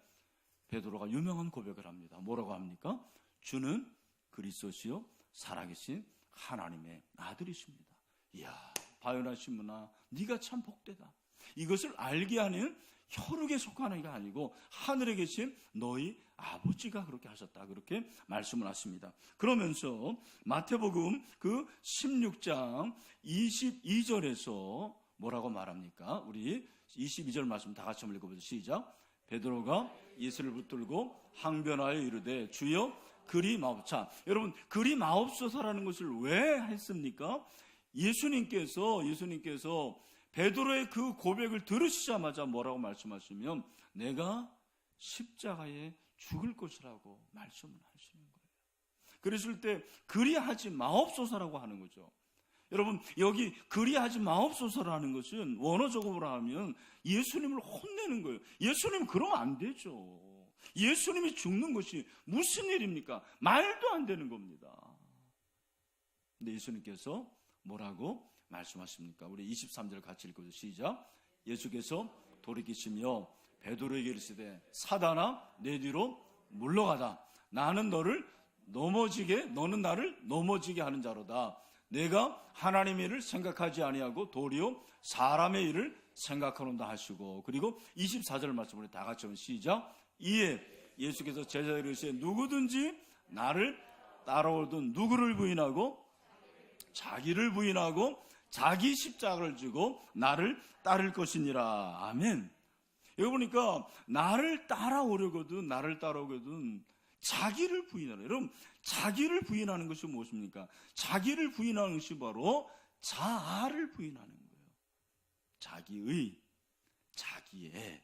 베드로가 유명한 고백을 합니다. 뭐라고 합니까? 주는 그리스도시요 살아계신 하나님의 아들이십니다. 이야, 바요나 시므나 네가 참 복되다. 이것을 알게 하는 혈육에 속하는 게 아니고 하늘에 계신 너희 아버지가 그렇게 하셨다. 그렇게 말씀을 하십니다. 그러면서 마태복음 그 16장 22절에서 뭐라고 말합니까? 우리 22절 말씀 다 같이 한번 읽어보죠. 시작. 베드로가 예수를 붙들고 항변하여 이르되 주여 그리 마옵소서. 여러분, 그리 마옵소서라는 것을 왜 했습니까? 예수님께서 베드로의 그 고백을 들으시자마자 뭐라고 말씀하시면 내가 십자가에 죽을 것이라고 말씀을 하시는 거예요. 그랬을 때 그리하지 마옵소서라고 하는 거죠. 여러분, 여기 그리하지 마옵소서라는 것은 원어적으로 하면 예수님을 혼내는 거예요. 예수님 그러면 안 되죠. 예수님이 죽는 것이 무슨 일입니까? 말도 안 되는 겁니다. 근데 예수님께서 뭐라고 말씀하십니까? 우리 23절 같이 읽어보죠. 시작. 예수께서 돌이키시며 베드로에게 이르시되 사단아 내 뒤로 물러가다. 나는 너는 나를 넘어지게 하는 자로다. 내가 하나님의 일을 생각하지 아니하고 도리어 사람의 일을 생각하는다 하시고, 그리고 24절 말씀 우리 다 같이 한번 시작. 이에 예수께서 제자들에게 이르시되 누구든지 나를 따라오든 누구를 부인하고 자기를 부인하고 자기 십자가를 지고 나를 따를 것이니라. 아멘. 여기 보니까 나를 따라오거든 자기를 부인하라. 여러분, 자기를 부인하는 것이 무엇입니까? 자기를 부인하는 것이 바로 자아를 부인하는 거예요. 자기의, 자기의,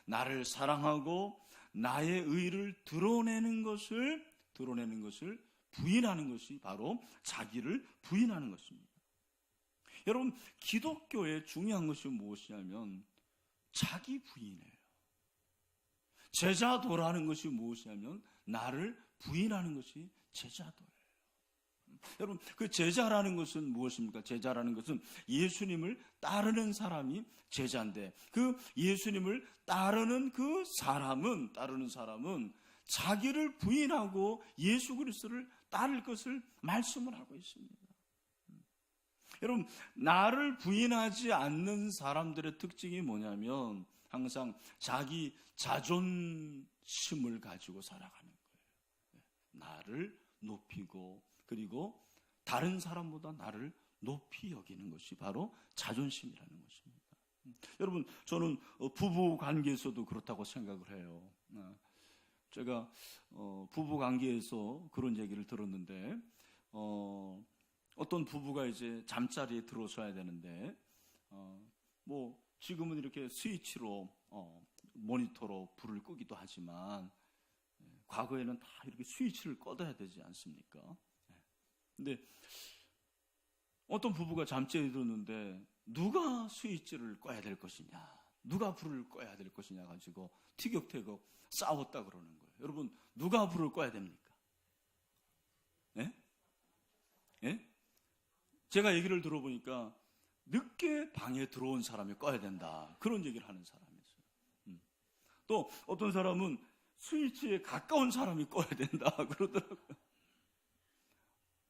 나를 사랑하고 나의 의를 드러내는 것을 부인하는 것이 바로 자기를 부인하는 것입니다. 여러분, 기독교의 중요한 것이 무엇이냐면 자기 부인이에요. 제자도라는 것이 무엇이냐면 나를 부인하는 것이 제자도예요. 여러분, 그 제자라는 것은 무엇입니까? 제자라는 것은 예수님을 따르는 사람이 제자인데, 그 예수님을 따르는 사람은 자기를 부인하고 예수 그리스도를 따를 것을 말씀을 하고 있습니다. 여러분, 나를 부인하지 않는 사람들의 특징이 뭐냐면 항상 자기 자존심을 가지고 살아가는 거예요. 나를 높이고, 그리고 다른 사람보다 나를 높이 여기는 것이 바로 자존심이라는 것입니다. 여러분, 저는 부부 관계에서도 그렇다고 생각을 해요. 제가 부부 관계에서 그런 얘기를 들었는데, 어떤 부부가 이제 잠자리에 들어서야 되는데, 뭐 지금은 이렇게 스위치로 모니터로 불을 끄기도 하지만, 과거에는 다 이렇게 스위치를 꺼둬야 되지 않습니까? 근데 어떤 부부가 잠자리에 들었는데 누가 스위치를 꺼야 될 것이냐, 누가 불을 꺼야 될 것이냐 가지고 티격태격 싸웠다 그러는 거예요. 여러분, 누가 불을 꺼야 됩니까? 예? 예? 제가 얘기를 들어보니까 늦게 방에 들어온 사람이 꺼야 된다, 그런 얘기를 하는 사람이 있어요. 또 어떤 사람은 스위치에 가까운 사람이 꺼야 된다 그러더라고요.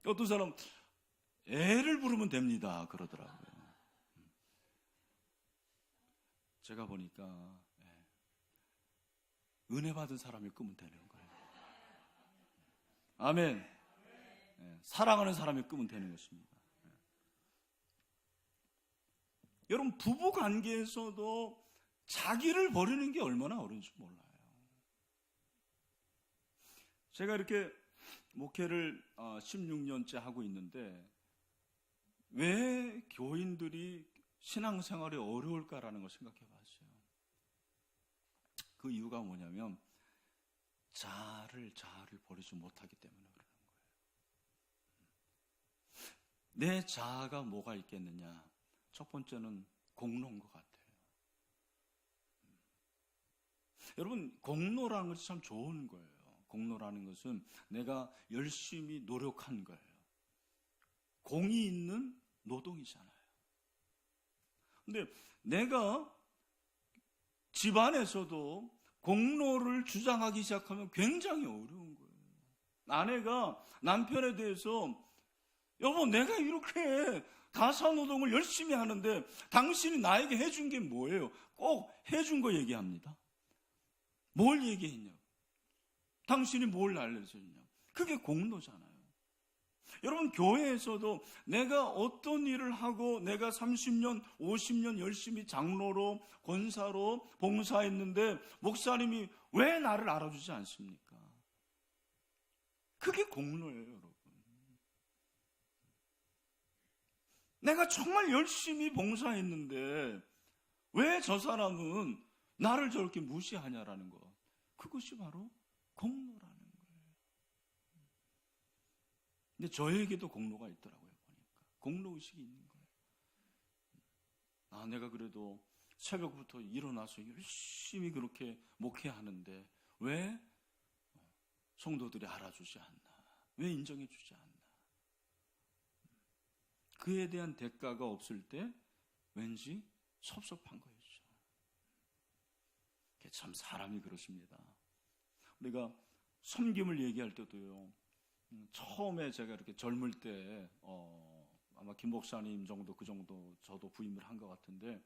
어떤 사람 애를 부르면 됩니다 그러더라고요. 제가 보니까 은혜 받은 사람이 끄면 되는 거예요. 아멘. 사랑하는 사람이 끄면 되는 것입니다. 여러분, 부부 관계에서도 자기를 버리는 게 얼마나 어려운지 몰라요. 제가 이렇게 목회를 16년째 하고 있는데 왜 교인들이 신앙생활이 어려울까라는 걸 생각해 봤어요. 그 이유가 뭐냐면 자아를 버리지 못하기 때문에 그러는 거예요. 내 자아가 뭐가 있겠느냐? 첫 번째는 공로인 것 같아요. 여러분, 공로라는 것이 참 좋은 거예요. 공로라는 것은 내가 열심히 노력한 거예요. 공이 있는 노동이잖아요. 근데 내가 집안에서도 공로를 주장하기 시작하면 굉장히 어려운 거예요. 아내가 남편에 대해서 여보, 내가 이렇게 가사노동을 열심히 하는데 당신이 나에게 해준 게 뭐예요? 꼭 해준 거 얘기합니다. 뭘 얘기했냐고. 당신이 뭘 알려줬냐. 그게 공로잖아요. 여러분, 교회에서도 내가 어떤 일을 하고 내가 30년, 50년 열심히 장로로, 권사로 봉사했는데 목사님이 왜 나를 알아주지 않습니까? 그게 공로예요, 여러분. 내가 정말 열심히 봉사했는데 왜 저 사람은 나를 저렇게 무시하냐라는 것. 그것이 바로 공로라는 거예요. 근데 저에게도 공로가 있더라고요, 보니까. 공로의식이 있는 거예요. 내가 그래도 새벽부터 일어나서 열심히 그렇게 목회하는데 왜 성도들이 알아주지 않나? 왜 인정해주지 않나? 그에 대한 대가가 없을 때 왠지 섭섭한 거였죠. 참 사람이 그렇습니다. 우리가 섬김을 얘기할 때도요, 처음에 제가 이렇게 젊을 때 아마 김 목사님 정도 그 정도 저도 부임을 한 것 같은데,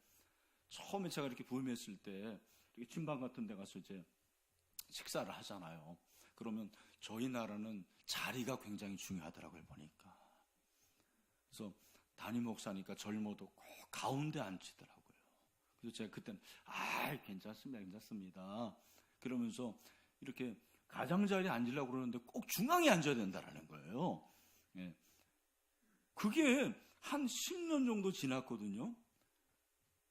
처음에 제가 이렇게 부임했을 때 이렇게 팀방 같은 데 가서 이제 식사를 하잖아요. 그러면 저희 나라는 자리가 굉장히 중요하더라고요, 보니까. 그래서 담임 목사니까 젊어도 꼭 가운데 앉히더라고요. 그래서 제가 그때는 괜찮습니다 그러면서 이렇게 가장자리에 앉으려고 그러는데 꼭 중앙에 앉아야 된다라는 거예요. 예. 그게 한 10년 정도 지났거든요.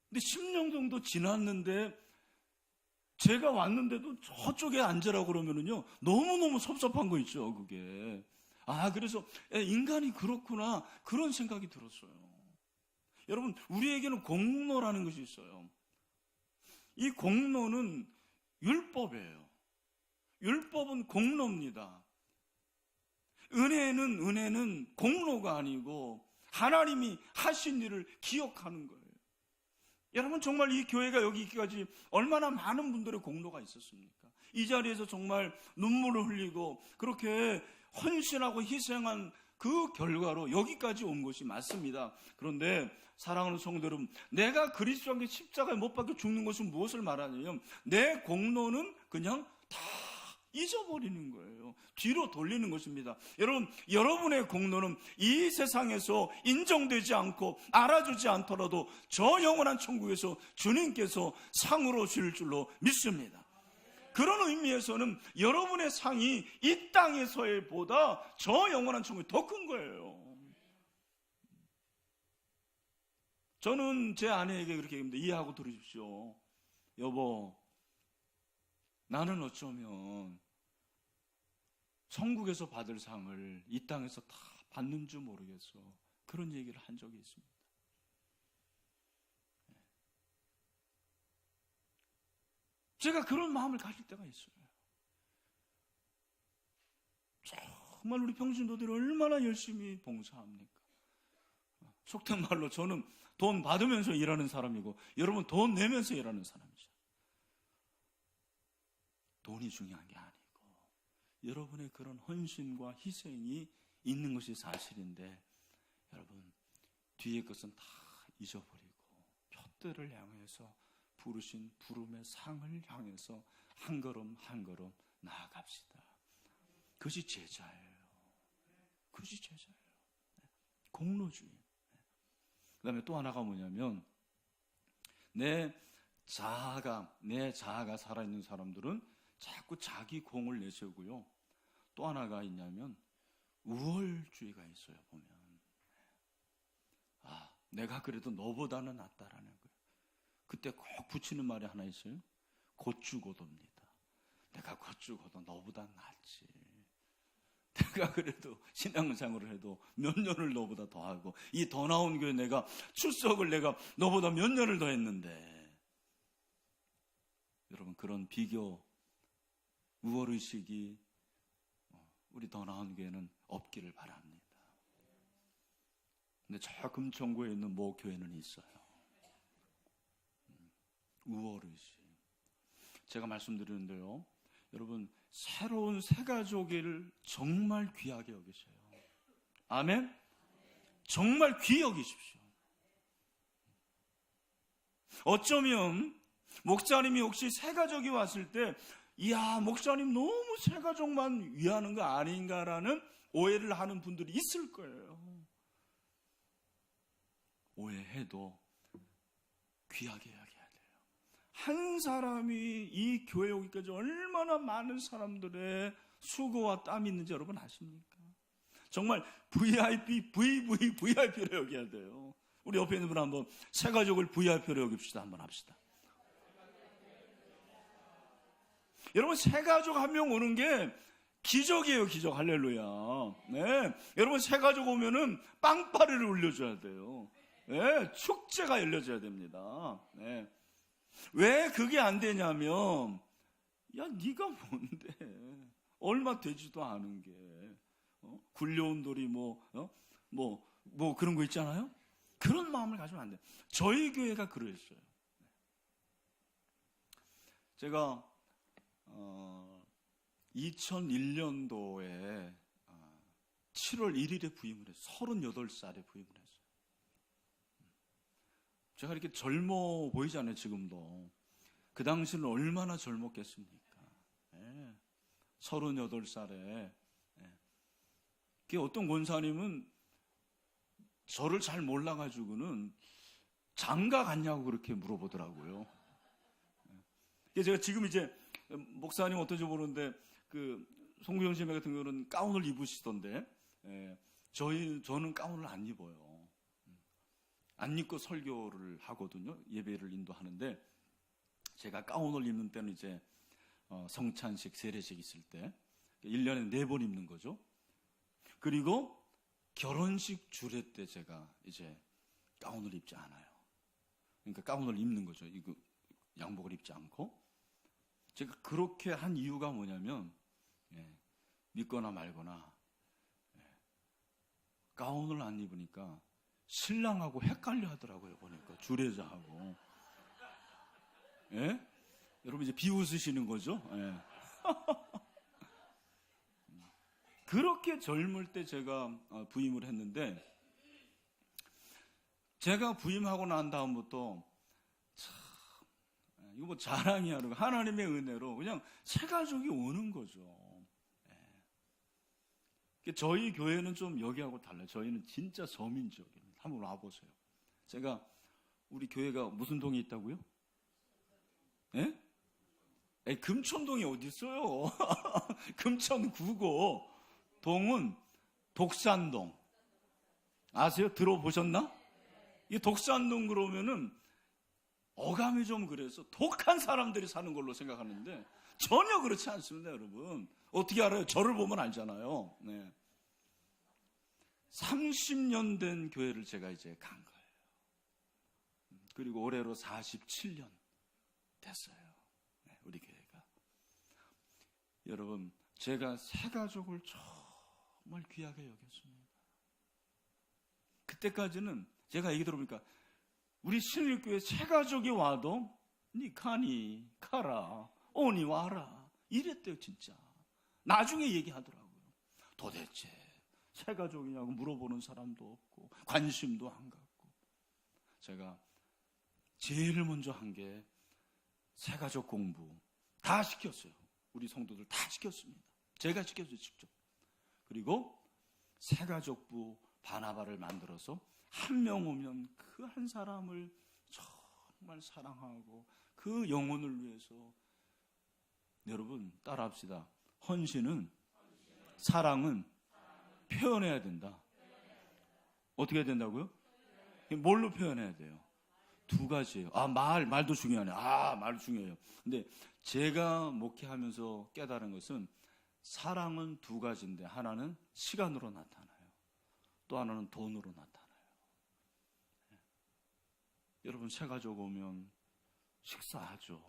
근데 10년 정도 지났는데 제가 왔는데도 저쪽에 앉으라고 그러면은요, 너무너무 섭섭한 거 있죠, 그게. 그래서 인간이 그렇구나, 그런 생각이 들었어요. 여러분, 우리에게는 공로라는 것이 있어요. 이 공로는 율법이에요. 율법은 공로입니다. 은혜는 공로가 아니고 하나님이 하신 일을 기억하는 거예요. 여러분, 정말 이 교회가 여기 있기까지 얼마나 많은 분들의 공로가 있었습니까? 이 자리에서 정말 눈물을 흘리고 그렇게 헌신하고 희생한 그 결과로 여기까지 온 것이 맞습니다. 그런데 사랑하는 성도 여러분, 내가 그리스도와 함께 십자가에 못 박혀 죽는 것은 무엇을 말하냐면 내 공로는 그냥 다 잊어버리는 거예요. 뒤로 돌리는 것입니다. 여러분, 여러분의 공로는 이 세상에서 인정되지 않고 알아주지 않더라도 저 영원한 천국에서 주님께서 상으로 주실 줄로 믿습니다. 그런 의미에서는 여러분의 상이 이 땅에서의 보다 저 영원한 천국이 더 큰 거예요. 저는 제 아내에게 그렇게 얘기합니다. 이해하고 들으십시오. 여보, 나는 어쩌면 천국에서 받을 상을 이 땅에서 다 받는 줄 모르겠어. 그런 얘기를 한 적이 있습니다. 제가 그런 마음을 가질 때가 있어요. 정말 우리 평신도들이 얼마나 열심히 봉사합니까? 속된 말로 저는 돈 받으면서 일하는 사람이고 여러분 돈 내면서 일하는 사람이죠. 돈이 중요한 게 아니고 여러분의 그런 헌신과 희생이 있는 것이 사실인데 여러분 뒤의 것은 다 잊어버리고 표대를 향해서 부르신 부름의 상을 향해서 한 걸음 한 걸음 나아갑시다. 그것이 제자예요. 그것이 제자예요. 공로주의. 그 다음에 또 하나가 뭐냐면 내 자아가 살아있는 사람들은 자꾸 자기 공을 내세우고요. 또 하나가 있냐면 우월주의가 있어요. 보면 내가 그래도 너보다는 낫다라는 거예요. 그때 꼭 붙이는 말이 하나 있어요. 곧 죽어도입니다. 내가 곧 죽어도 너보다 낫지. 내가 그래도 신앙생활을 해도 몇 년을 너보다 더 하고 이 더 나온 교회 내가 출석을 내가 너보다 몇 년을 더 했는데 여러분 그런 비교 우월의식이 우리 더 나온 교회는 없기를 바랍니다. 근데 저 금천구에 있는 모 교회는 있어요. 우월의식. 제가 말씀드리는데요. 여러분 새로운 새가족을 정말 귀하게 여기세요. 아멘? 정말 귀히 여기십시오. 어쩌면 목사님이 혹시 새가족이 왔을 때 이야 목사님 너무 새가족만 위하는 거 아닌가라는 오해를 하는 분들이 있을 거예요. 오해해도 귀하게 여겨야 돼요. 한 사람이 이 교회 오기까지 얼마나 많은 사람들의 수고와 땀이 있는지 여러분 아십니까? 정말 VIP, VVVIP로 여겨야 돼요. 우리 옆에 있는 분 한번 새가족을 VIP로 여깁시다. 한번 합시다. 여러분 새가족 한 명 오는 게 기적이에요. 기적. 할렐루야. 네, 여러분 새가족 오면은 빵빠레를 울려줘야 돼요. 네, 축제가 열려져야 됩니다. 네. 왜 그게 안 되냐면 야 네가 뭔데 얼마 되지도 않은 게 굴려온 돌이 뭐 그런 거 있잖아요. 그런 마음을 가지면 안 돼요. 저희 교회가 그러했어요. 제가 2001년도에 7월 1일에 부임을 했어요. 38살에 부임을 했어요. 제가 이렇게 젊어 보이잖아요. 지금도. 그 당시는 얼마나 젊었겠습니까? 38살에. 어떤 권사님은 저를 잘 몰라가지고는 장가 갔냐고 그렇게 물어보더라고요. 제가 지금 이제 목사님 어떤지 모르는데 그 송구영 씨 같은 경우는 가운을 입으시던데 저는 가운을 안 입어요. 안 입고 설교를 하거든요. 예배를 인도하는데 제가 가운을 입는 때는 이제 성찬식, 세례식 있을 때 1년에 4번 입는 거죠. 그리고 결혼식 주례 때 제가 이제 가운을 입지 않아요. 그러니까 가운을 입는 거죠. 이거 양복을 입지 않고. 제가 그렇게 한 이유가 뭐냐면 믿거나 말거나 가운을 안 입으니까 신랑하고 헷갈려 하더라고요. 보니까 주례자하고. 여러분 이제 비웃으시는 거죠? 그렇게 젊을 때 제가 부임을 했는데, 제가 부임하고 난 다음부터 참, 이거 뭐 자랑이야, 하나님의 은혜로 그냥 새 가족이 오는 거죠. 저희 교회는 좀 여기하고 달라요. 저희는 진짜 서민지역입니다. 한번 와보세요. 제가 우리 교회가 무슨 동에 있다고요? 예? 금천동이 어디 있어요? 금천구고 동은 독산동. 아세요? 들어보셨나? 이 독산동 그러면은 어감이 좀 그래서 독한 사람들이 사는 걸로 생각하는데 전혀 그렇지 않습니다, 여러분. 어떻게 알아요? 저를 보면 알잖아요. 네. 30년 된 교회를 제가 이제 간 거예요. 그리고 올해로 47년 됐어요. 네, 우리 교회가. 여러분, 제가 새 가족을 정말 귀하게 여겼습니다. 그때까지는 제가 얘기 들어보니까 우리 신일교회 새 가족이 와도 니 가니 가라 오니 와라 이랬대요. 진짜 나중에 얘기하더라고요. 도대체 새 가족이냐고 물어보는 사람도 없고 관심도 안 갖고. 제가 제일 먼저 한 게 새 가족 공부 다 시켰어요. 우리 성도들 다 시켰습니다. 제가 시켰어요, 직접. 그리고 새 가족부 바나바를 만들어서 한 명 오면 그 한 사람을 정말 사랑하고 그 영혼을 위해서. 여러분 따라합시다. 헌신은, 사랑은 표현해야 된다. 어떻게 해야 된다고요? 뭘로 표현해야 돼요? 두 가지예요. 말도 중요하네. 말도 중요해요. 근데 제가 목회하면서 깨달은 것은 사랑은 두 가지인데 하나는 시간으로 나타나요. 또 하나는 돈으로 나타나요. 여러분 새 가족 오면 식사하죠.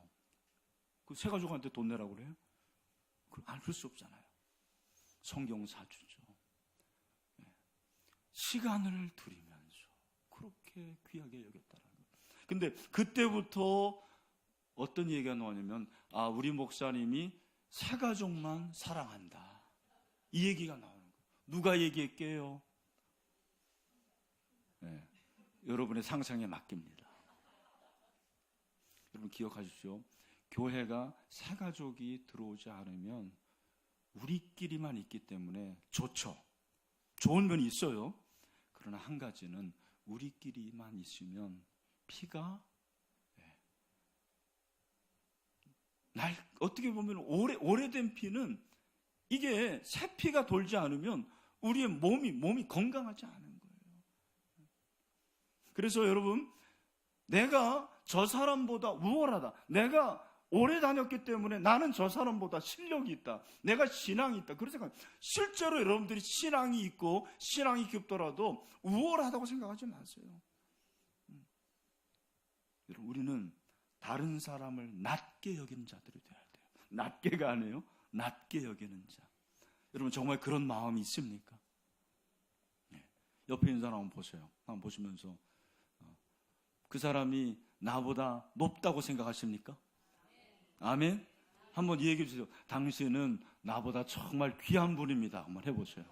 그 새 가족한테 돈 내라고 그래요? 안 줄 수 없잖아요. 성경 사주죠. 시간을 드리면서 그렇게 귀하게 여겼다는 거예요. 근데 그때부터 어떤 얘기가 나오냐면 우리 목사님이 새 가족만 사랑한다. 이 얘기가 나오는 거예요. 누가 얘기했게요? 네, 여러분의 상상에 맡깁니다. 여러분 기억하십시오. 교회가 새 가족이 들어오지 않으면 우리끼리만 있기 때문에 좋죠. 좋은 면이 있어요. 그러나 한 가지는 우리끼리만 있으면 피가 어떻게 보면 오래된 피는 이게 새 피가 돌지 않으면 우리의 몸이 건강하지 않은 거예요. 그래서 여러분, 내가 저 사람보다 우월하다. 내가 오래 다녔기 때문에 나는 저 사람보다 실력이 있다. 내가 신앙이 있다. 그런 생각. 실제로 여러분들이 신앙이 있고 신앙이 깊더라도 우월하다고 생각하지 마세요. 여러분, 우리는 다른 사람을 낮게 여기는 자들이 되어야 돼요. 낮게가 아니에요. 낮게 여기는 자. 여러분 정말 그런 마음이 있습니까? 네. 옆에 있는 사람 한번 보세요. 한번 보시면서 그 사람이 나보다 높다고 생각하십니까? 아멘? 한번 얘기해 주세요. 당신은 나보다 정말 귀한 분입니다. 한번 해보세요.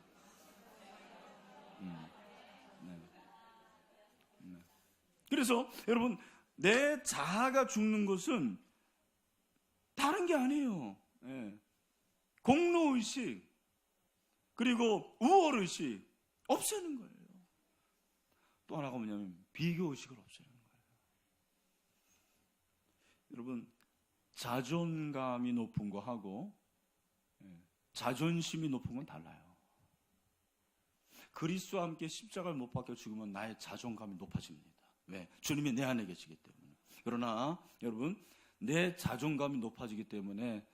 네. 네. 그래서 여러분, 내 자아가 죽는 것은 다른 게 아니에요. 네. 공로의식 그리고 우월의식 없애는 거예요. 또 하나가 뭐냐면 비교의식을 없애는 거예요. 여러분, 자존감이 높은 거하고 자존심이 높은 건 달라요. 그리스도와 함께 십자가를 못 박혀 죽으면 나의 자존감이 높아집니다. 왜? 주님이 내 안에 계시기 때문에. 그러나 여러분, 내 자존감이 높아지기 때문에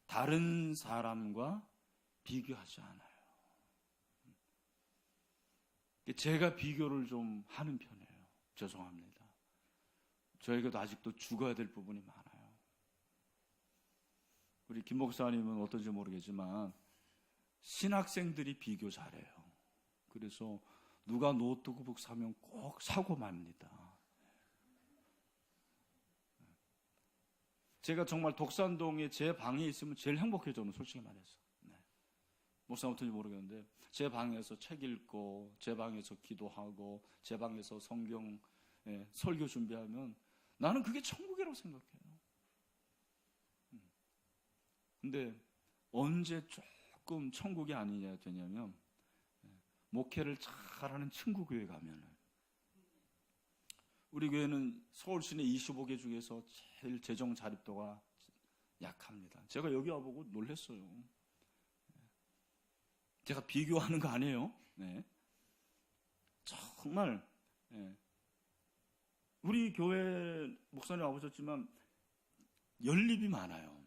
다른 사람과 비교하지 않아요. 제가 비교를 좀 하는 편이에요. 죄송합니다. 저에게도 아직도 죽어야 될 부분이 많아요. 우리 김 목사님은 어떤지 모르겠지만 신학생들이 비교 잘해요. 그래서 누가 노트북 사면 꼭 사고 맙니다. 제가 정말 독산동에 제 방에 있으면 제일 행복해요. 저는 솔직히 말해서. 네. 목사님 어떤지 모르겠는데 제 방에서 책 읽고 제 방에서 기도하고 제 방에서 성경 설교 준비하면 나는 그게 천국이라고 생각해요. 근데 언제 조금 천국이 아니냐 되냐면 목회를 잘하는 친구 교회 가면은, 우리 교회는 서울 시내 25개 중에서 제일 재정 자립도가 약합니다. 제가 여기 와보고 놀랐어요. 제가 비교하는 거 아니에요. 네. 정말 우리 교회 목사님 와보셨지만 연립이 많아요.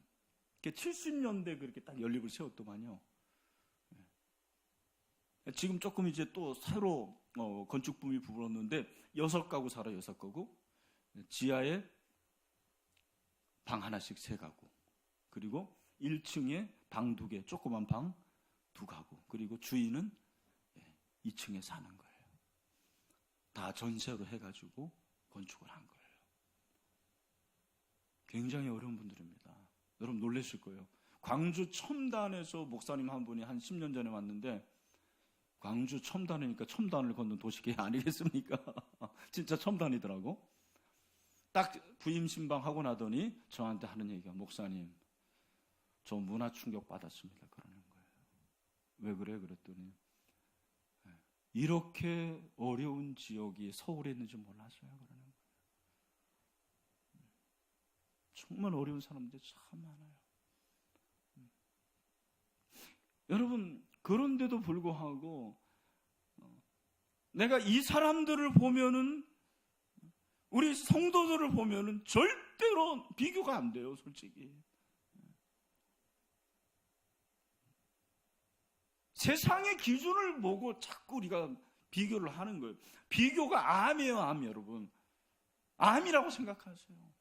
70년대 그렇게 딱 연립을 세웠더만요. 지금 조금 이제 또 새로 건축 붐이 불었는데 6가구 살아요. 6가구. 지하에 방 하나씩 3가구. 그리고 1층에 방 2개, 조그만 방 2가구. 그리고 주인은 2층에 사는 거예요. 다 전세로 해가지고 건축을 한 거예요. 굉장히 어려운 분들입니다. 여러분 놀라실 거예요. 광주 첨단에서 목사님 한 분이 한 10년 전에 왔는데, 광주 첨단이니까 첨단을 걷는 도시계 아니겠습니까? 진짜 첨단이더라고. 딱 부임 신방하고 나더니 저한테 하는 얘기가, 목사님 저 문화 충격 받았습니다. 그러는 거예요. 왜 그래? 그랬더니 이렇게 어려운 지역이 서울에 있는지 몰랐어요. 그러는 거예요. 정말 어려운 사람들이 참 많아요. 여러분, 그런데도 불구하고 내가 이 사람들을 보면은, 우리 성도들을 보면은 절대로 비교가 안 돼요, 솔직히. 세상의 기준을 보고 자꾸 우리가 비교를 하는 거예요. 비교가 암이에요, 암. 여러분, 암이라고 생각하세요.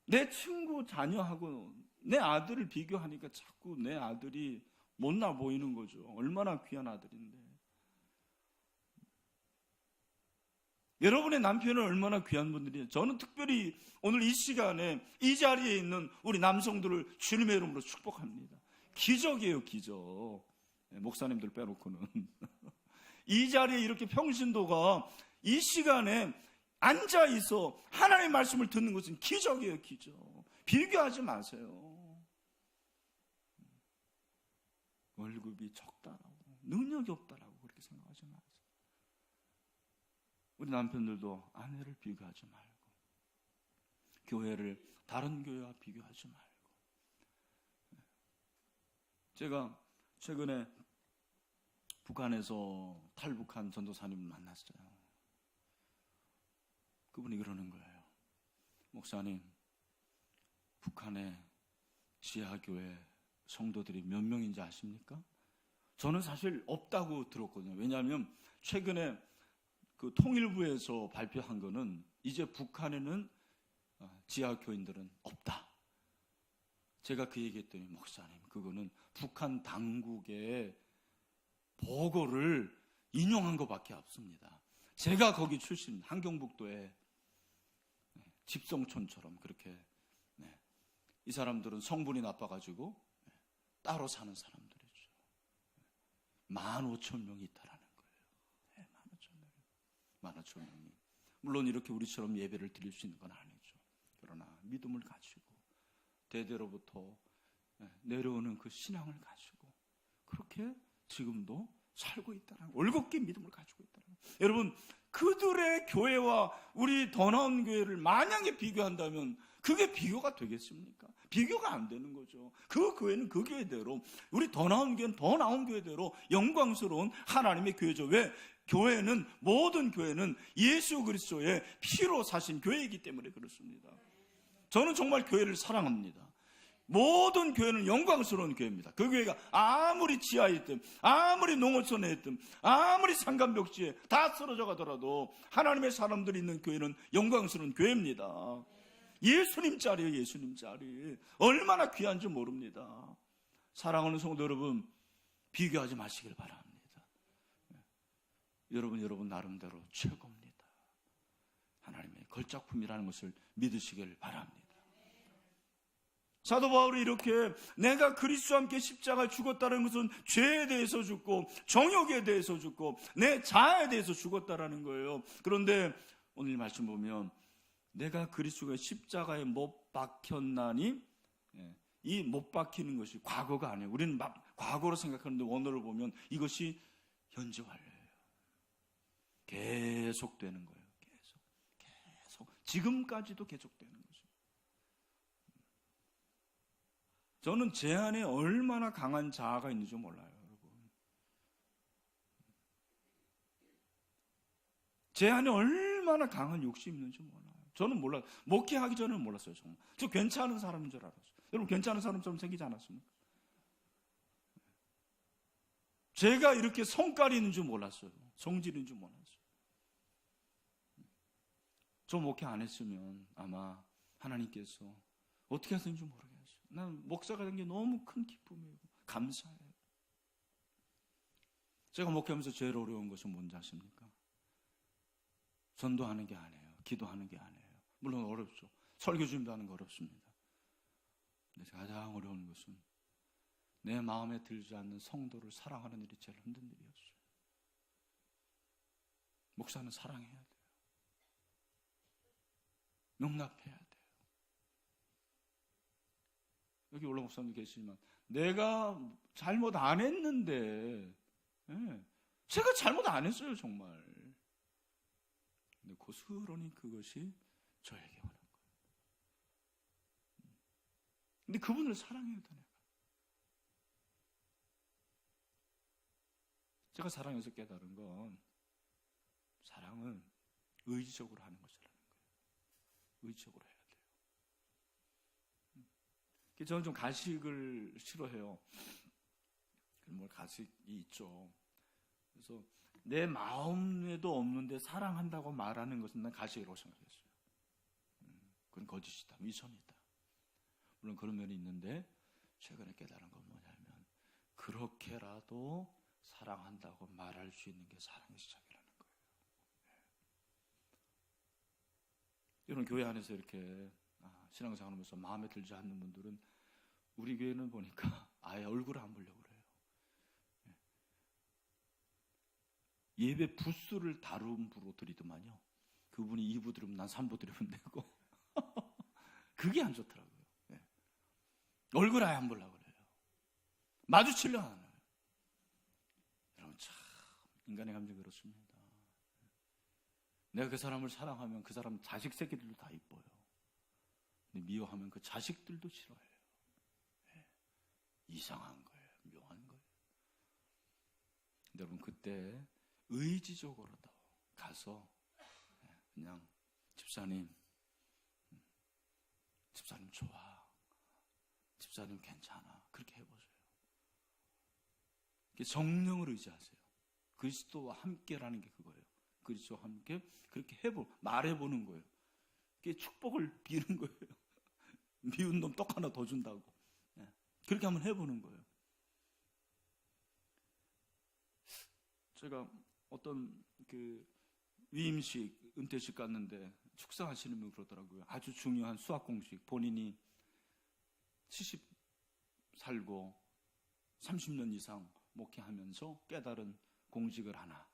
내 친구 자녀하고 내 아들을 비교하니까 자꾸 내 아들이 못나 보이는 거죠. 얼마나 귀한 아들인데. 여러분의 남편은 얼마나 귀한 분들이에요. 저는 특별히 오늘 이 시간에 이 자리에 있는 우리 남성들을 주님의 이름으로 축복합니다. 기적이에요, 기적. 목사님들 빼놓고는. 이 자리에 이렇게 평신도가 이 시간에 앉아있어 하나님의 말씀을 듣는 것은 기적이에요, 기적. 비교하지 마세요. 월급이 적다라고, 능력이 없다라고 그렇게 생각하지 마세요. 우리 남편들도 아내를 비교하지 말고, 교회를 다른 교회와 비교하지 말고. 제가 최근에 북한에서 탈북한 전도사님을 만났어요. 그분이 그러는 거예요. 목사님, 북한의 지하교회 성도들이 몇 명인지 아십니까? 저는 사실 없다고 들었거든요. 왜냐하면 최근에 그 통일부에서 발표한 거는 이제 북한에는 지하교인들은 없다. 제가 그 얘기했더니, 목사님, 그거는 북한 당국의 보고를 인용한 것밖에 없습니다. 제가 거기 출신, 함경북도에 집성촌처럼 그렇게, 이 사람들은 성분이 나빠가지고 따로 사는 사람들이죠. 15,000명이 있다라는 거예요. 15,000명이. 물론 이렇게 우리처럼 예배를 드릴 수 있는 건 아니죠. 그러나 믿음을 가지고 대대로부터 내려오는 그 신앙을 가지고 그렇게 지금도 살고 있다는, 올곧게 믿음을 가지고 있다는 거예요. 여러분, 그들의 교회와 우리 더 나은 교회를 만약에 비교한다면 그게 비교가 되겠습니까? 비교가 안 되는 거죠. 그 교회는 그 교회대로, 우리 더 나은 교회는 더 나은 교회대로 영광스러운 하나님의 교회죠. 왜? 교회는, 모든 교회는 예수 그리스도의 피로 사신 교회이기 때문에 그렇습니다. 저는 정말 교회를 사랑합니다. 모든 교회는 영광스러운 교회입니다. 그 교회가 아무리 지하에 있든, 아무리 농어촌에 있든, 아무리 산간벽지에 다 쓰러져 가더라도 하나님의 사람들이 있는 교회는 영광스러운 교회입니다. 예수님 자리예요, 예수님 자리. 얼마나 귀한지 모릅니다. 사랑하는 성도 여러분, 비교하지 마시길 바랍니다. 여러분 나름대로 최고입니다. 하나님의 걸작품이라는 것을 믿으시길 바랍니다. 사도 바울이 이렇게 내가 그리스도와 함께 십자가에 죽었다는 것은 죄에 대해서 죽고 정욕에 대해서 죽고 내 자아에 대해서 죽었다라는 거예요. 그런데 오늘 말씀 보면 내가 그리스도가 십자가에 못 박혔나니, 이 못 박히는 것이 과거가 아니에요. 우리는 과거로 생각하는데 원어를 보면 이것이 현재 완료예요. 계속되는 거예요. 계속 지금까지도 계속되는 거죠. 저는 제 안에 얼마나 강한 자아가 있는지 몰라요, 여러분. 제 안에 얼마나 강한 욕심이 있는지 몰라요. 저는 몰라요. 목회하기 전에는 몰랐어요, 정말. 저 괜찮은 사람인 줄 알았어요. 여러분, 괜찮은 사람처럼 생기지 않았습니까? 제가 이렇게 성깔이 있는 줄 몰랐어요. 성질인 줄 몰랐어요. 저 목회 안 했으면 아마 하나님께서 어떻게 하셨는지 모르겠어요. 난 목사가 된 게 너무 큰 기쁨이에요. 감사해요. 제가 목회하면서 제일 어려운 것은 뭔지 아십니까? 전도하는 게 아니에요. 기도하는 게 아니에요. 물론 어렵죠. 설교 준비도 하는 거 어렵습니다. 근데 가장 어려운 것은 내 마음에 들지 않는 성도를 사랑하는 일이 제일 힘든 일이었어요. 목사는 사랑해야 돼요. 용납해야 돼요. 여기 올라 목사님 계시지만 내가 잘못 안 했는데, 제가 잘못 안 했어요, 정말. 근데 고스란히 그것이 저에게 오는 거예요. 근데 그분을 사랑해야 되네요. 제가 사랑해서 깨달은 건 사랑은 의지적으로 하는 것이라는 거예요. 의지적으로 해야 돼요. 저는 좀 가식을 싫어해요. 뭐 가식이 있죠. 그래서 내 마음에도 없는데 사랑한다고 말하는 것은 난 가식이라고 생각했어요. 그건 거짓이다, 위선이다. 물론 그런 면이 있는데 최근에 깨달은 건 뭐냐면 그렇게라도 사랑한다고 말할 수 있는 게 사랑의 시작이라는 거예요. 여러분, 교회 안에서 이렇게 신앙생활하면서 마음에 들지 않는 분들은 우리 교회는 보니까 아예 얼굴을 안 보려고 그래요. 예배 부스를 다룸부로 드리더만요. 그분이 2부 드리면 난 3부 드리면 되고 그게 안 좋더라고요. 얼굴 아예 안 보려고 그래요. 마주치려 안 해요. 여러분, 참 인간의 감정이 그렇습니다. 내가 그 사람을 사랑하면 그 사람 자식 새끼들도 다 이뻐요. 근데 미워하면 그 자식들도 싫어해요. 이상한 거예요. 묘한 거예요. 여러분, 그때 의지적으로 가서 그냥 집사님 좋아, 집사님 괜찮아, 그렇게 해보세요. 성령을 의지하세요. 그리스도와 함께라는 게 그거예요. 그리스도와 함께 그렇게 말해보는 거예요. 그게 축복을 비는 거예요. 미운 놈 떡 하나 더 준다고. 그렇게 한번 해보는 거예요. 제가 어떤 위임식, 은퇴식 갔는데 축사하시는 분 그러더라고요. 아주 중요한 수학 공식, 본인이 70 살고 30년 이상 목회하면서 깨달은 공식을 하나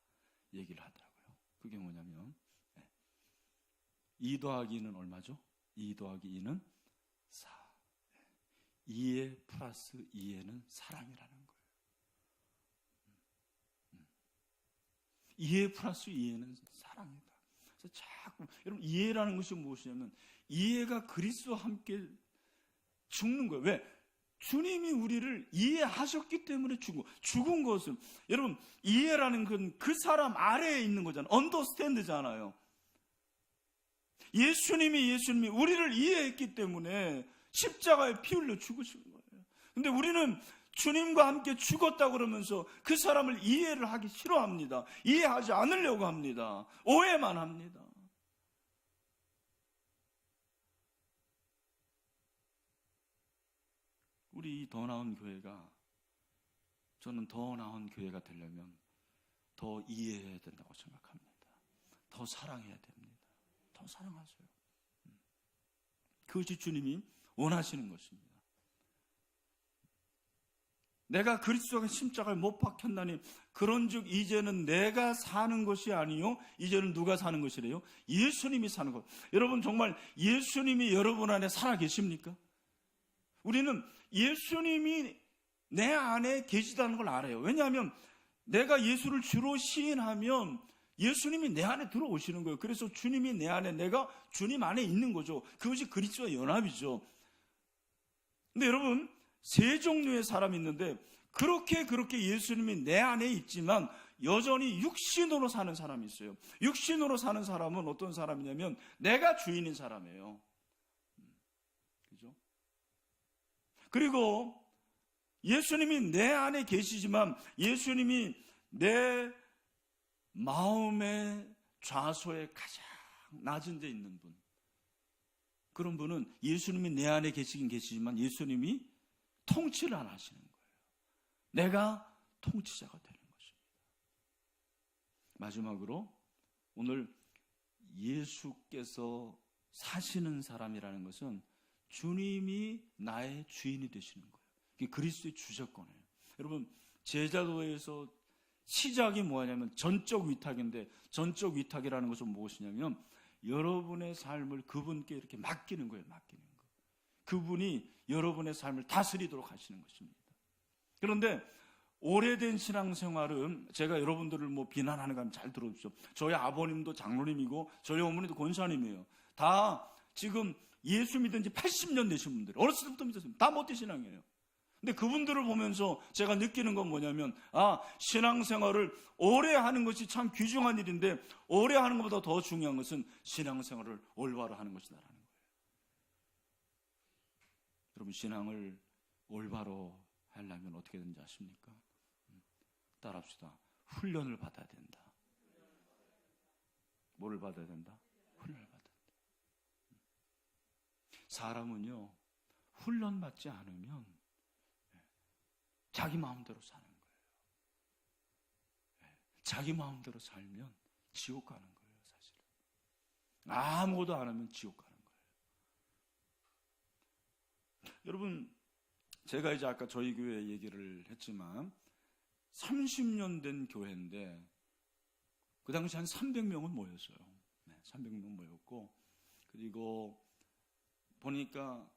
얘기를 하더라고요. 그게 뭐냐면 2 더하기 2는 얼마죠? 2 더하기 2는 4. 2에 플러스 2에는 사랑이라는 거예요. 2에 플러스 2에는 사랑이다. 그래서 자꾸 여러분, 이해라는 것이 무엇이냐면 이해가 그리스도와 함께 죽는 거예요. 왜? 주님이 우리를 이해하셨기 때문에 죽은 것은, 여러분, 이해라는 건 그 사람 아래에 있는 거잖아요. 언더스탠드잖아요. 예수님이 우리를 이해했기 때문에 십자가에 피 흘려 죽으신 거예요. 근데 우리는 주님과 함께 죽었다 그러면서 그 사람을 이해를 하기 싫어합니다. 이해하지 않으려고 합니다. 오해만 합니다. 우리 이 더 나은 교회가, 저는 더 나은 교회가 되려면 더 이해해야 된다고 생각합니다. 더 사랑해야 됩니다. 더 사랑하세요. 그것이 주님이 원하시는 것입니다. 내가 그리스도가 십자가에 못 박혔나니 그런즉 이제는 내가 사는 것이 아니요 이제는 누가 사는 것이래요? 예수님이 사는 것. 여러분 정말 예수님이 여러분 안에 살아 계십니까? 우리는 예수님이 내 안에 계시다는 걸 알아요. 왜냐하면 내가 예수를 주로 시인하면 예수님이 내 안에 들어오시는 거예요. 그래서 주님이 내 안에, 내가 주님 안에 있는 거죠. 그것이 그리스도와 연합이죠. 근데 여러분, 세 종류의 사람이 있는데 그렇게 예수님이 내 안에 있지만 여전히 육신으로 사는 사람이 있어요. 육신으로 사는 사람은 어떤 사람이냐면 내가 주인인 사람이에요. 그죠? 그리고 예수님이 내 안에 계시지만 예수님이 내 마음의 좌소에 가장 낮은 데 있는 분, 그런 분은 예수님이 내 안에 계시긴 계시지만 예수님이 통치를 안 하시는 거예요. 내가 통치자가 되는 것입니다. 마지막으로 오늘 예수께서 사시는 사람이라는 것은 주님이 나의 주인이 되시는 거예요. 이게 그리스도의 주저권이에요. 여러분, 제자도에서 시작이 뭐냐면 전적 위탁인데, 전적 위탁이라는 것은 무엇이냐면 여러분의 삶을 그분께 이렇게 맡기는 거예요. 맡기는 거. 그분이 여러분의 삶을 다스리도록 하시는 것입니다. 그런데 오래된 신앙생활은, 제가 여러분들을 비난하는 거 잘 들어주십시오. 저희 아버님도 장로님이고 저희 어머니도 권사님이에요. 다 지금 예수 믿은 지 80년 되신 분들, 어렸을 때부터 믿었습니다. 다 못된 신앙이에요. 근데 그분들을 보면서 제가 느끼는 건 뭐냐면, 신앙생활을 오래 하는 것이 참 귀중한 일인데 오래 하는 것보다 더 중요한 것은 신앙생활을 올바로 하는 것이다라는 거예요. 여러분, 신앙을 올바로 하려면 어떻게 되는지 아십니까? 따라합시다. 훈련을 받아야 된다. 뭐를 받아야 된다? 훈련을 받아야 된다. 사람은요, 훈련받지 않으면 자기 마음대로 사는 거예요. 자기 마음대로 살면 지옥 가는 거예요, 사실은. 아무것도 안 하면 지옥 가는 거예요. 여러분, 제가 이제 아까 저희 교회 얘기를 했지만 30년 된 교회인데 그 당시 한 300명은 모였어요. 300명 모였고, 그리고 보니까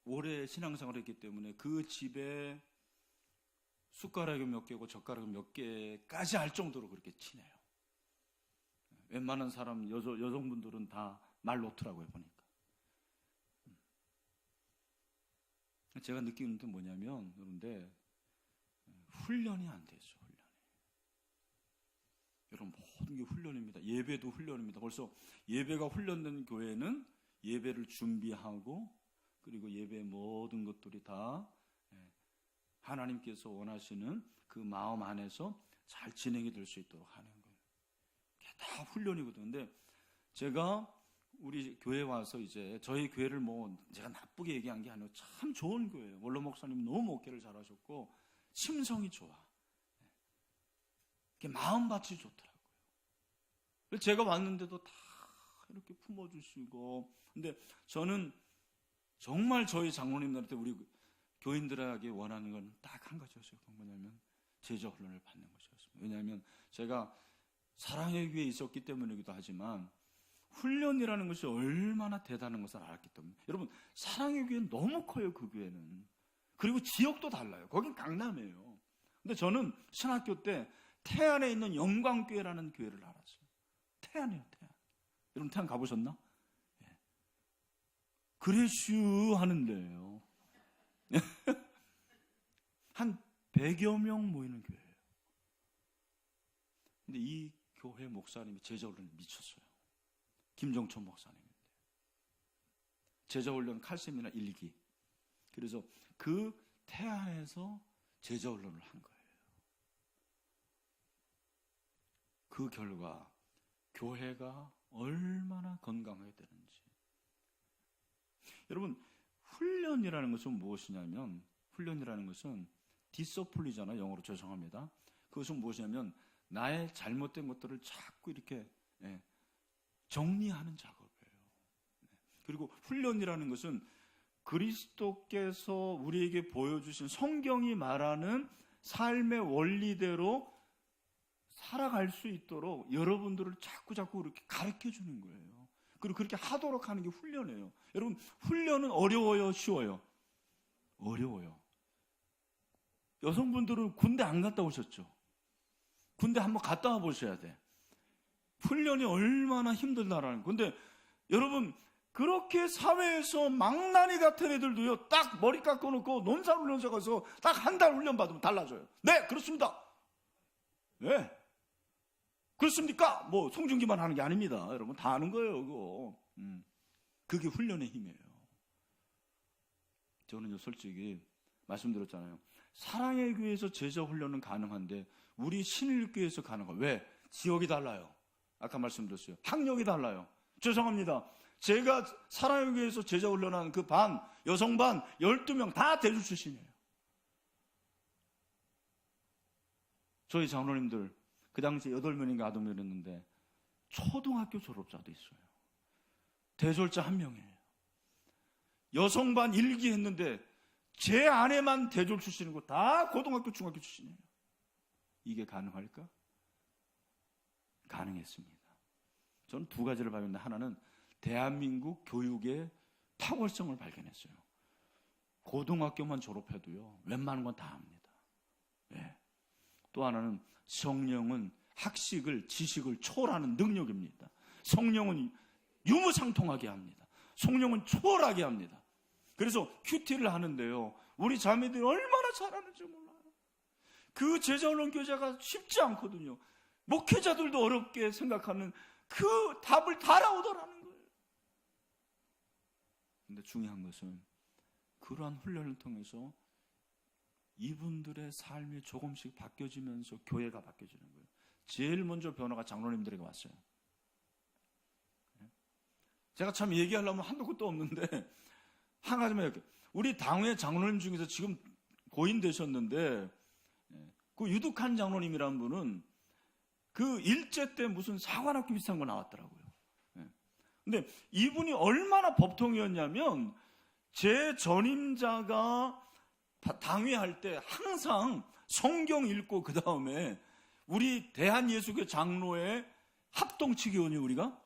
오래 신앙생활을 했기 때문에 그 집에 숟가락이 몇 개고 젓가락이 몇 개까지 할 정도로 그렇게 친해요. 웬만한 사람, 여성분들은 다 말 놓더라고요, 보니까. 제가 느끼는 게 뭐냐면, 그런데 훈련이 안 되죠, 훈련이. 여러분, 모든 게 훈련입니다. 예배도 훈련입니다. 벌써 예배가 훈련된 교회는 예배를 준비하고, 그리고 예배의 모든 것들이 다 하나님께서 원하시는 그 마음 안에서 잘 진행이 될 수 있도록 하는 거예요. 그게 다 훈련이거든요. 근데 제가 우리 교회에 와서 이제 저희 교회를 제가 나쁘게 얘기한 게 아니고 참 좋은 교회예요. 원로 목사님 너무 목회를 잘하셨고 심성이 좋아. 마음밭이 좋더라고요. 제가 왔는데도 다 이렇게 품어주시고. 근데 저는 정말 저희 장로님들한테, 우리 교인들에게 원하는 건 딱 한 가지였어요. 뭐냐면 제자 훈련을 받는 것이었습니다. 왜냐하면 제가 사랑의 교회에 있었기 때문이기도 하지만 훈련이라는 것이 얼마나 대단한 것을 알았기 때문에. 여러분, 사랑의 교회는 너무 커요, 그 교회는. 그리고 지역도 달라요. 거긴 강남이에요. 근데 저는 신학교 때 태안에 있는 영광교회라는 교회를 알았어요. 태안이에요, 태안. 여러분, 태안 가보셨나? 그레슈 하는 데예요. 한 100여 명 모이는 교회예요. 근데 이 교회 목사님이 제자훈련을 미쳤어요. 김정천 목사님인데. 제자훈련 칼세미나 1기. 그래서 그 태안에서 제자훈련을 한 거예요. 그 결과 교회가 얼마나 건강하게 되는지. 여러분, 훈련이라는 것은 무엇이냐면, 훈련이라는 것은 디서플리잖아요. 영어로 죄송합니다. 그것은 무엇이냐면 나의 잘못된 것들을 자꾸 이렇게 정리하는 작업이에요. 그리고 훈련이라는 것은 그리스도께서 우리에게 보여주신 성경이 말하는 삶의 원리대로 살아갈 수 있도록 여러분들을 자꾸 그렇게 가르쳐 주는 거예요. 그리고 그렇게 하도록 하는 게 훈련이에요. 여러분, 훈련은 어려워요, 쉬워요? 어려워요. 여성분들은 군대 안 갔다 오셨죠? 군대 한번 갔다 와 보셔야 돼. 훈련이 얼마나 힘들다라는 거. 근데 여러분, 그렇게 사회에서 망나니 같은 애들도요, 딱 머리 깎아놓고 논산훈련소 가서 딱 한 달 훈련 받으면 달라져요. 네, 그렇습니다. 네. 그렇습니까? 뭐 송중기만 하는 게 아닙니다. 여러분 다 아는 거예요, 그거. 그게 훈련의 힘이에요. 저는요, 솔직히 말씀드렸잖아요. 사랑의 교회에서 제자 훈련은 가능한데 우리 신일교회에서 가능한. 왜? 지역이 달라요. 아까 말씀드렸어요. 학력이 달라요. 죄송합니다. 제가 사랑의 교회에서 제자 훈련한 그 반, 여성반 12명 다 대주 출신이에요. 저희 장로님들 그 당시에 8명인가 9명이었는데 초등학교 졸업자도 있어요. 대졸자 1명이에요. 여성반 1기 했는데 제 아내만 대졸 출신이고 다 고등학교, 중학교 출신이에요. 이게 가능할까? 가능했습니다. 저는 두 가지를 발견했는데, 하나는 대한민국 교육의 탁월성을 발견했어요. 고등학교만 졸업해도요, 웬만한 건 다 합니다. 네. 또 하나는 성령은 학식을, 지식을 초월하는 능력입니다. 성령은 유무상통하게 합니다. 성령은 초월하게 합니다. 그래서 큐티를 하는데요, 우리 자매들이 얼마나 잘하는지 몰라요. 그 제자훈련 교재가 쉽지 않거든요. 목회자들도 어렵게 생각하는 그 답을 달아오더라는 거예요. 근데 중요한 것은 그러한 훈련을 통해서 이분들의 삶이 조금씩 바뀌어지면서 교회가 바뀌어지는 거예요. 제일 먼저 변화가 장로님들에게 왔어요. 제가 참 얘기하려면 한도 끝도 없는데 한 가지만 이렇게, 우리 당회 장로님 중에서 지금 고인 되셨는데 그 유득한 장로님이라는 분은 그 일제 때 무슨 사관학교 비슷한 거 나왔더라고요. 근데 이분이 얼마나 법통이었냐면 제 전임자가 당회할 때 항상 성경 읽고 그 다음에 우리 대한예수교 장로의 합동측위원이 우리가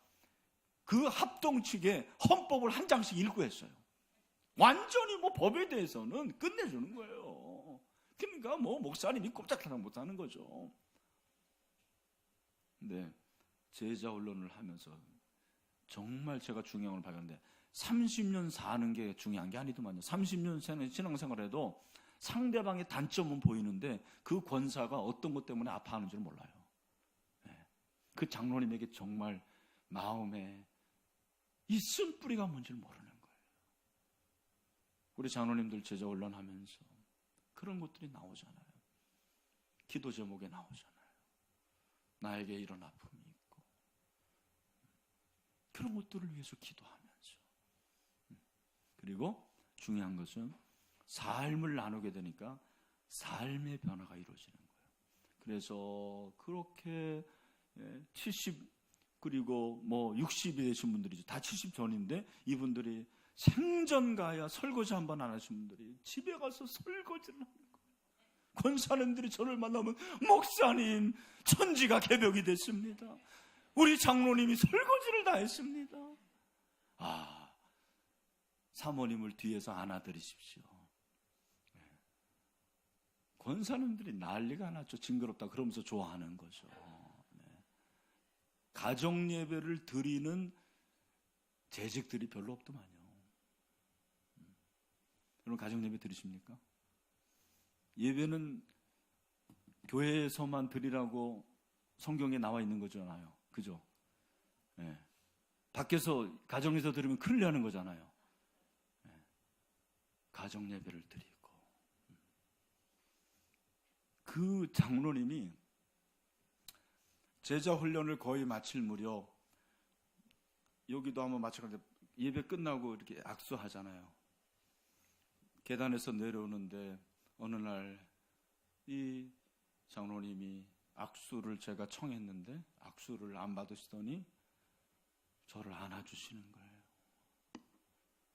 그 합동측에 헌법을 한 장씩 읽고 했어요. 완전히 뭐 법에 대해서는 끝내주는 거예요. 그러니까 뭐 목사님이 꼼짝하지 못하는 거죠. 근데 제자 훈련을 하면서 정말 제가 중요한 걸 발견했는데 30년 사는 게 중요한 게 아니더만요. 30년 신앙생활해도 상대방의 단점은 보이는데 그 권사가 어떤 것 때문에 아파하는 줄 몰라요. 그 장로님에게 정말 마음에 이 쓴뿌리가 뭔지 모르는 거예요. 우리 장로님들 제자 훈련하면서 그런 것들이 나오잖아요. 기도 제목에 나오잖아요. 나에게 이런 아픔이 있고, 그런 것들을 위해서 기도하면서, 그리고 중요한 것은 삶을 나누게 되니까 삶의 변화가 이루어지는 거예요. 그래서 그렇게 70 그리고 뭐 60이 되신 분들이죠. 다 70 전인데 이분들이 생전 가야 설거지 한 번 안 하신 분들이 집에 가서 설거지를 하는 거예요. 권사님들이 저를 만나면 목사님, 천지가 개벽이 됐습니다. 우리 장로님이 설거지를 다 했습니다. 사모님을 뒤에서 안아드리십시오. 권사님들이 난리가 났죠. 징그럽다 그러면서 좋아하는 거죠. 가정 예배를 드리는 재직들이 별로 없더만요. 여러분 가정 예배 드리십니까? 예배는 교회에서만 드리라고 성경에 나와 있는 거잖아요. 그죠? 밖에서 가정에서 드리면 큰일 나는 거잖아요. 가정 예배를 드리고, 그 장로님이 제자 훈련을 거의 마칠 무렵, 여기도 한번 마찬가지로 예배 끝나고 이렇게 악수하잖아요. 계단에서 내려오는데 어느 날 이 장로님이 악수를 제가 청했는데 악수를 안 받으시더니 저를 안아주시는 거예요.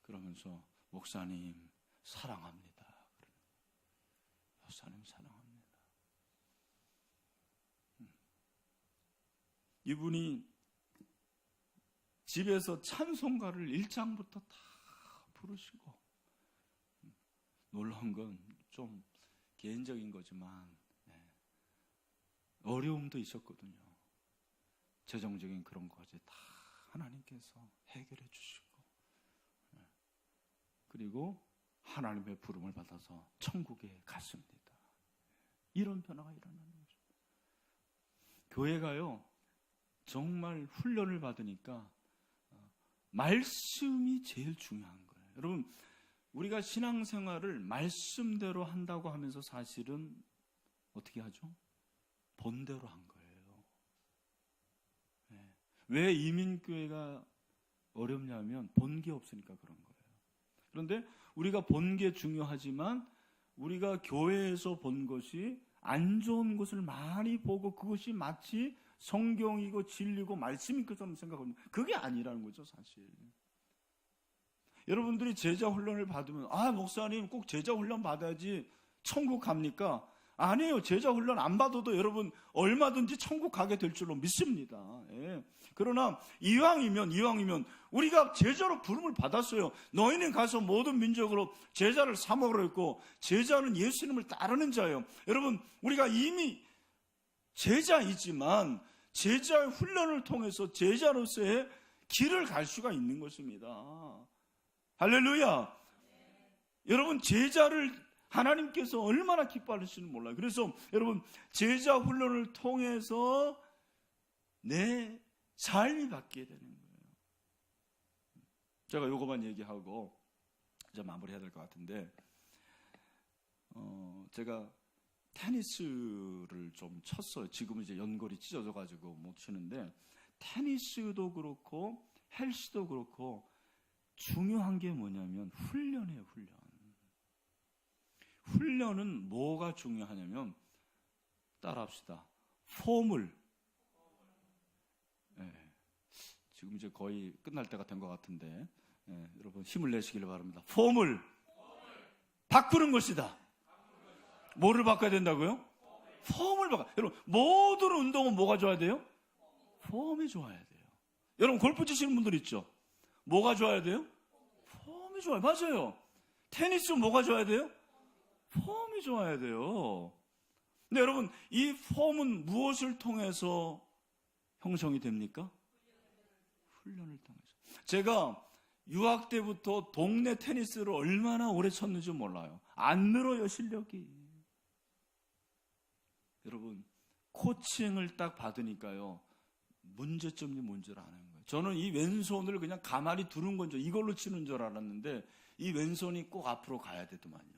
그러면서 목사님 사랑합니다. 목사님 사랑합니다. 이분이 집에서 찬송가를 1장부터 다 부르시고, 놀라운 건 좀 개인적인 거지만 어려움도 있었거든요. 재정적인 그런 것까지 다 하나님께서 해결해 주시고, 그리고 하나님의 부름을 받아서 천국에 갔습니다. 이런 변화가 일어나는 거죠. 교회가요, 정말 훈련을 받으니까 말씀이 제일 중요한 거예요. 여러분, 우리가 신앙생활을 말씀대로 한다고 하면서 사실은 어떻게 하죠? 본대로 한 거예요. 왜 이민교회가 어렵냐면 본게 없으니까 그런 거예요. 그런데 우리가 본 게 중요하지만 우리가 교회에서 본 것이 안 좋은 것을 많이 보고 그것이 마치 성경이고 진리고 말씀인 것처럼 생각하면 그게 아니라는 거죠, 사실. 여러분들이 제자 훈련을 받으면 목사님 꼭 제자 훈련 받아야지 천국 갑니까? 아니에요. 제자 훈련 안 받아도 여러분 얼마든지 천국 가게 될 줄로 믿습니다. 그러나 이왕이면 우리가 제자로 부름을 받았어요. 너희는 가서 모든 민족으로 제자를 삼으라 했고, 제자는 예수님을 따르는 자예요. 여러분, 우리가 이미 제자이지만 제자의 훈련을 통해서 제자로서의 길을 갈 수가 있는 것입니다. 할렐루야. 여러분, 제자를 하나님께서 얼마나 기뻐하시는지 몰라요. 그래서 여러분, 제자 훈련을 통해서 내 삶이 바뀌게 되는 거예요. 제가 요거만 얘기하고 이제 마무리해야 될 것 같은데, 제가 테니스를 좀 쳤어요. 지금은 이제 연골이 찢어져 가지고 못 치는데, 테니스도 그렇고 헬스도 그렇고 중요한 게 뭐냐면 훈련이에요. 훈련은 뭐가 중요하냐면, 따라합시다. 폼을. 지금 이제 거의 끝날 때가 된 것 같은데, 여러분 힘을 내시길 바랍니다. 폼을 바꾸는 것이다. 뭐를 바꿔야 된다고요? 폼을 바꿔. 여러분, 모든 운동은 뭐가 좋아야 돼요? 폼이 좋아야 돼요. 여러분, 골프 치시는 분들 있죠? 뭐가 좋아야 돼요? 폼이 좋아요. 맞아요. 테니스 뭐가 좋아야 돼요? 폼이 좋아야 돼요. 근데 여러분, 이 폼은 무엇을 통해서 형성이 됩니까? 훈련을 통해서. 제가 유학 때부터 동네 테니스를 얼마나 오래 쳤는지 몰라요. 안 늘어요, 실력이. 여러분, 코칭을 딱 받으니까요, 문제점이 뭔지를 아는 거예요. 저는 이 왼손을 그냥 가만히 두는 건 줄, 이걸로 치는 줄 알았는데 이 왼손이 꼭 앞으로 가야 되더만요.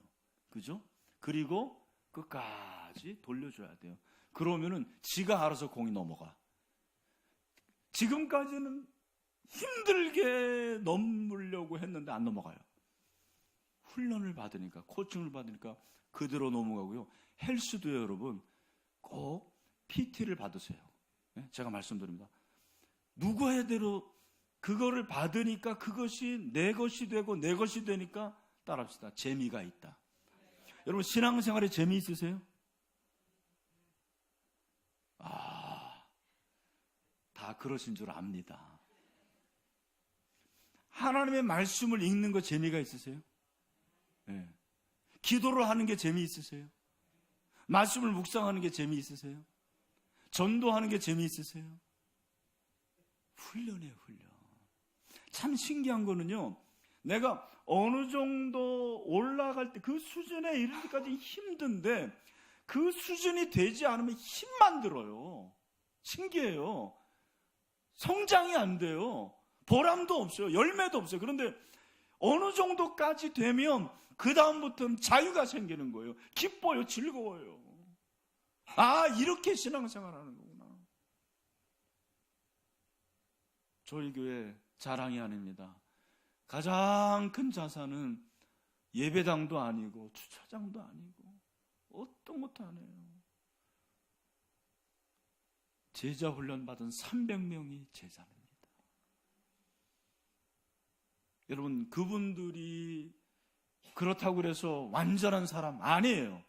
그죠? 그리고 끝까지 돌려줘야 돼요. 그러면은 지가 알아서 공이 넘어가. 지금까지는 힘들게 넘으려고 했는데 안 넘어가요. 훈련을 받으니까, 코칭을 받으니까 그대로 넘어가고요. 헬스도요, 여러분, 꼭 PT를 받으세요. 제가 말씀드립니다. 누구에대로 그거를 받으니까 그것이 내 것이 되고 내 것이 되니까, 따라합시다. 재미가 있다. 여러분, 신앙생활에 재미 있으세요? 다 그러신 줄 압니다. 하나님의 말씀을 읽는 거 재미가 있으세요? 기도를 하는 게 재미 있으세요? 말씀을 묵상하는 게 재미 있으세요? 전도하는 게 재미 있으세요? 훈련이에요, 훈련. 참 신기한 거는요, 내가 어느 정도 올라갈 때 그 수준에 이를 때까지 힘든데 그 수준이 되지 않으면 힘만 들어요. 신기해요. 성장이 안 돼요. 보람도 없어요. 열매도 없어요. 그런데 어느 정도까지 되면 그 다음부터는 자유가 생기는 거예요. 기뻐요. 즐거워요. 이렇게 신앙생활하는 거구나. 저희 교회 자랑이 아닙니다. 가장 큰 자산은 예배당도 아니고 주차장도 아니고 어떤 것도 아니에요. 제자 훈련 받은 300명이 제자입니다. 여러분, 그분들이 그렇다고 그래서 완전한 사람 아니에요.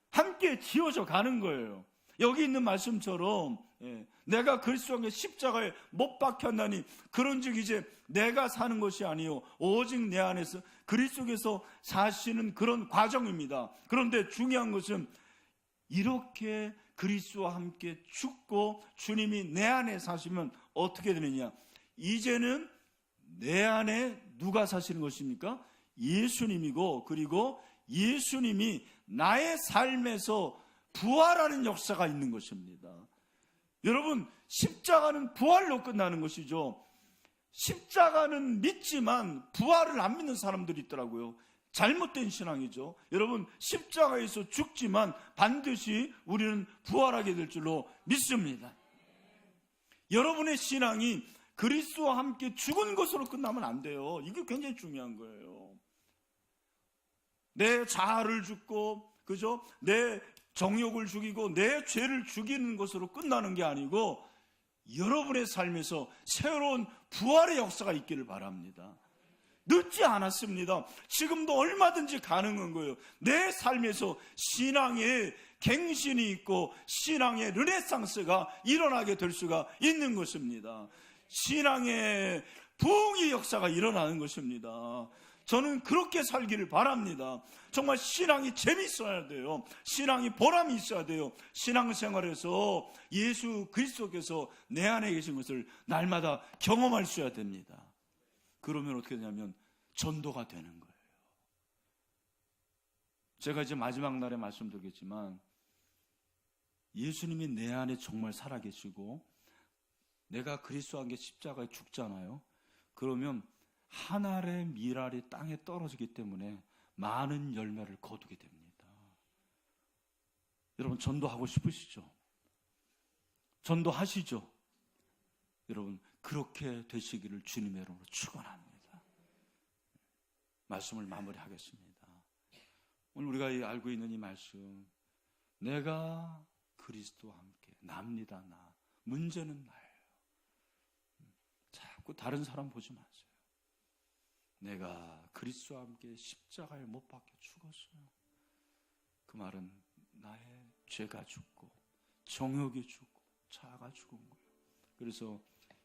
함께 지어져 가는 거예요. 여기 있는 말씀처럼 내가 그리스도의 십자가에 못 박혔나니 그런즉 이제 내가 사는 것이 아니요 오직 내 안에서 그리스도께서 사시는 그런 과정입니다. 그런데 중요한 것은 이렇게 그리스도와 함께 죽고 주님이 내 안에 사시면 어떻게 되느냐? 이제는 내 안에 누가 사시는 것입니까? 예수님이고, 그리고 예수님이 나의 삶에서 부활하는 역사가 있는 것입니다. 여러분, 십자가는 부활로 끝나는 것이죠. 십자가는 믿지만 부활을 안 믿는 사람들이 있더라고요. 잘못된 신앙이죠. 여러분, 십자가에서 죽지만 반드시 우리는 부활하게 될 줄로 믿습니다. 여러분의 신앙이 그리스도와 함께 죽은 것으로 끝나면 안 돼요. 이게 굉장히 중요한 거예요. 내 자아를 죽고, 그죠? 내 정욕을 죽이고 내 죄를 죽이는 것으로 끝나는 게 아니고 여러분의 삶에서 새로운 부활의 역사가 있기를 바랍니다. 늦지 않았습니다. 지금도 얼마든지 가능한 거예요. 내 삶에서 신앙의 갱신이 있고 신앙의 르네상스가 일어나게 될 수가 있는 것입니다. 신앙의 부흥의 역사가 일어나는 것입니다. 저는 그렇게 살기를 바랍니다. 정말 신앙이 재미있어야 돼요. 신앙이 보람이 있어야 돼요. 신앙생활에서 예수 그리스도께서 내 안에 계신 것을 날마다 경험할 수 있어야 됩니다. 그러면 어떻게 되냐면 전도가 되는 거예요. 제가 이제 마지막 날에 말씀드리겠지만 예수님이 내 안에 정말 살아계시고 내가 그리스도와 함께 십자가에 죽잖아요. 그러면 한 알의 밀알이 땅에 떨어지기 때문에 많은 열매를 거두게 됩니다. 여러분, 전도하고 싶으시죠? 전도하시죠? 여러분, 그렇게 되시기를 주님의 이름으로 축원합니다. 말씀을 마무리하겠습니다. 오늘 우리가 알고 있는 이 말씀, 내가 그리스도와 함께, 납니다. 나. 문제는 나예요. 자꾸 다른 사람 보지 마세요. 내가 그리스도와 함께 십자가에 못 박혀 죽었어요. 그 말은 나의 죄가 죽고 정욕이 죽고 자아가 죽은 거예요. 그래서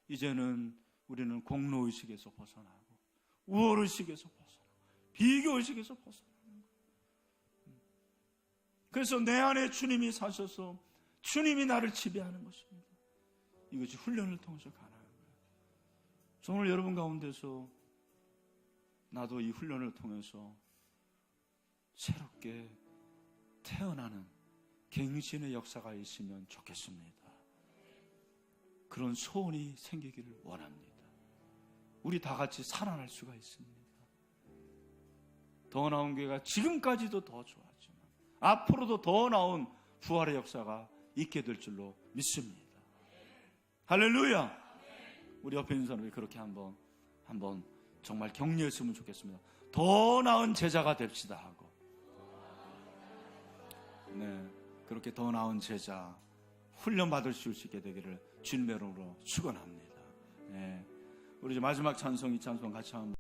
이제는 우리는 공로의식에서 벗어나고 우월의식에서 벗어나고 비교의식에서 벗어나는 거예요. 그래서 내 안에 주님이 사셔서 주님이 나를 지배하는 것입니다. 이것이 훈련을 통해서 가능한 거예요. 오늘 여러분 가운데서 나도 이 훈련을 통해서 새롭게 태어나는 갱신의 역사가 있으면 좋겠습니다. 그런 소원이 생기기를 원합니다. 우리 다 같이 살아날 수가 있습니다. 더 나은 교회가 지금까지도 더 좋았지만 앞으로도 더 나은 부활의 역사가 있게 될 줄로 믿습니다. 할렐루야. 우리 옆에 있는 사람이 그렇게 한번 정말 격려했으면 좋겠습니다. 더 나은 제자가 됩시다 하고, 네, 그렇게 더 나은 제자 훈련 받을 수 있게 되기를 주님의 이름으로 축원합니다. 네, 우리 이제 마지막 찬송, 이 찬송 같이 한번.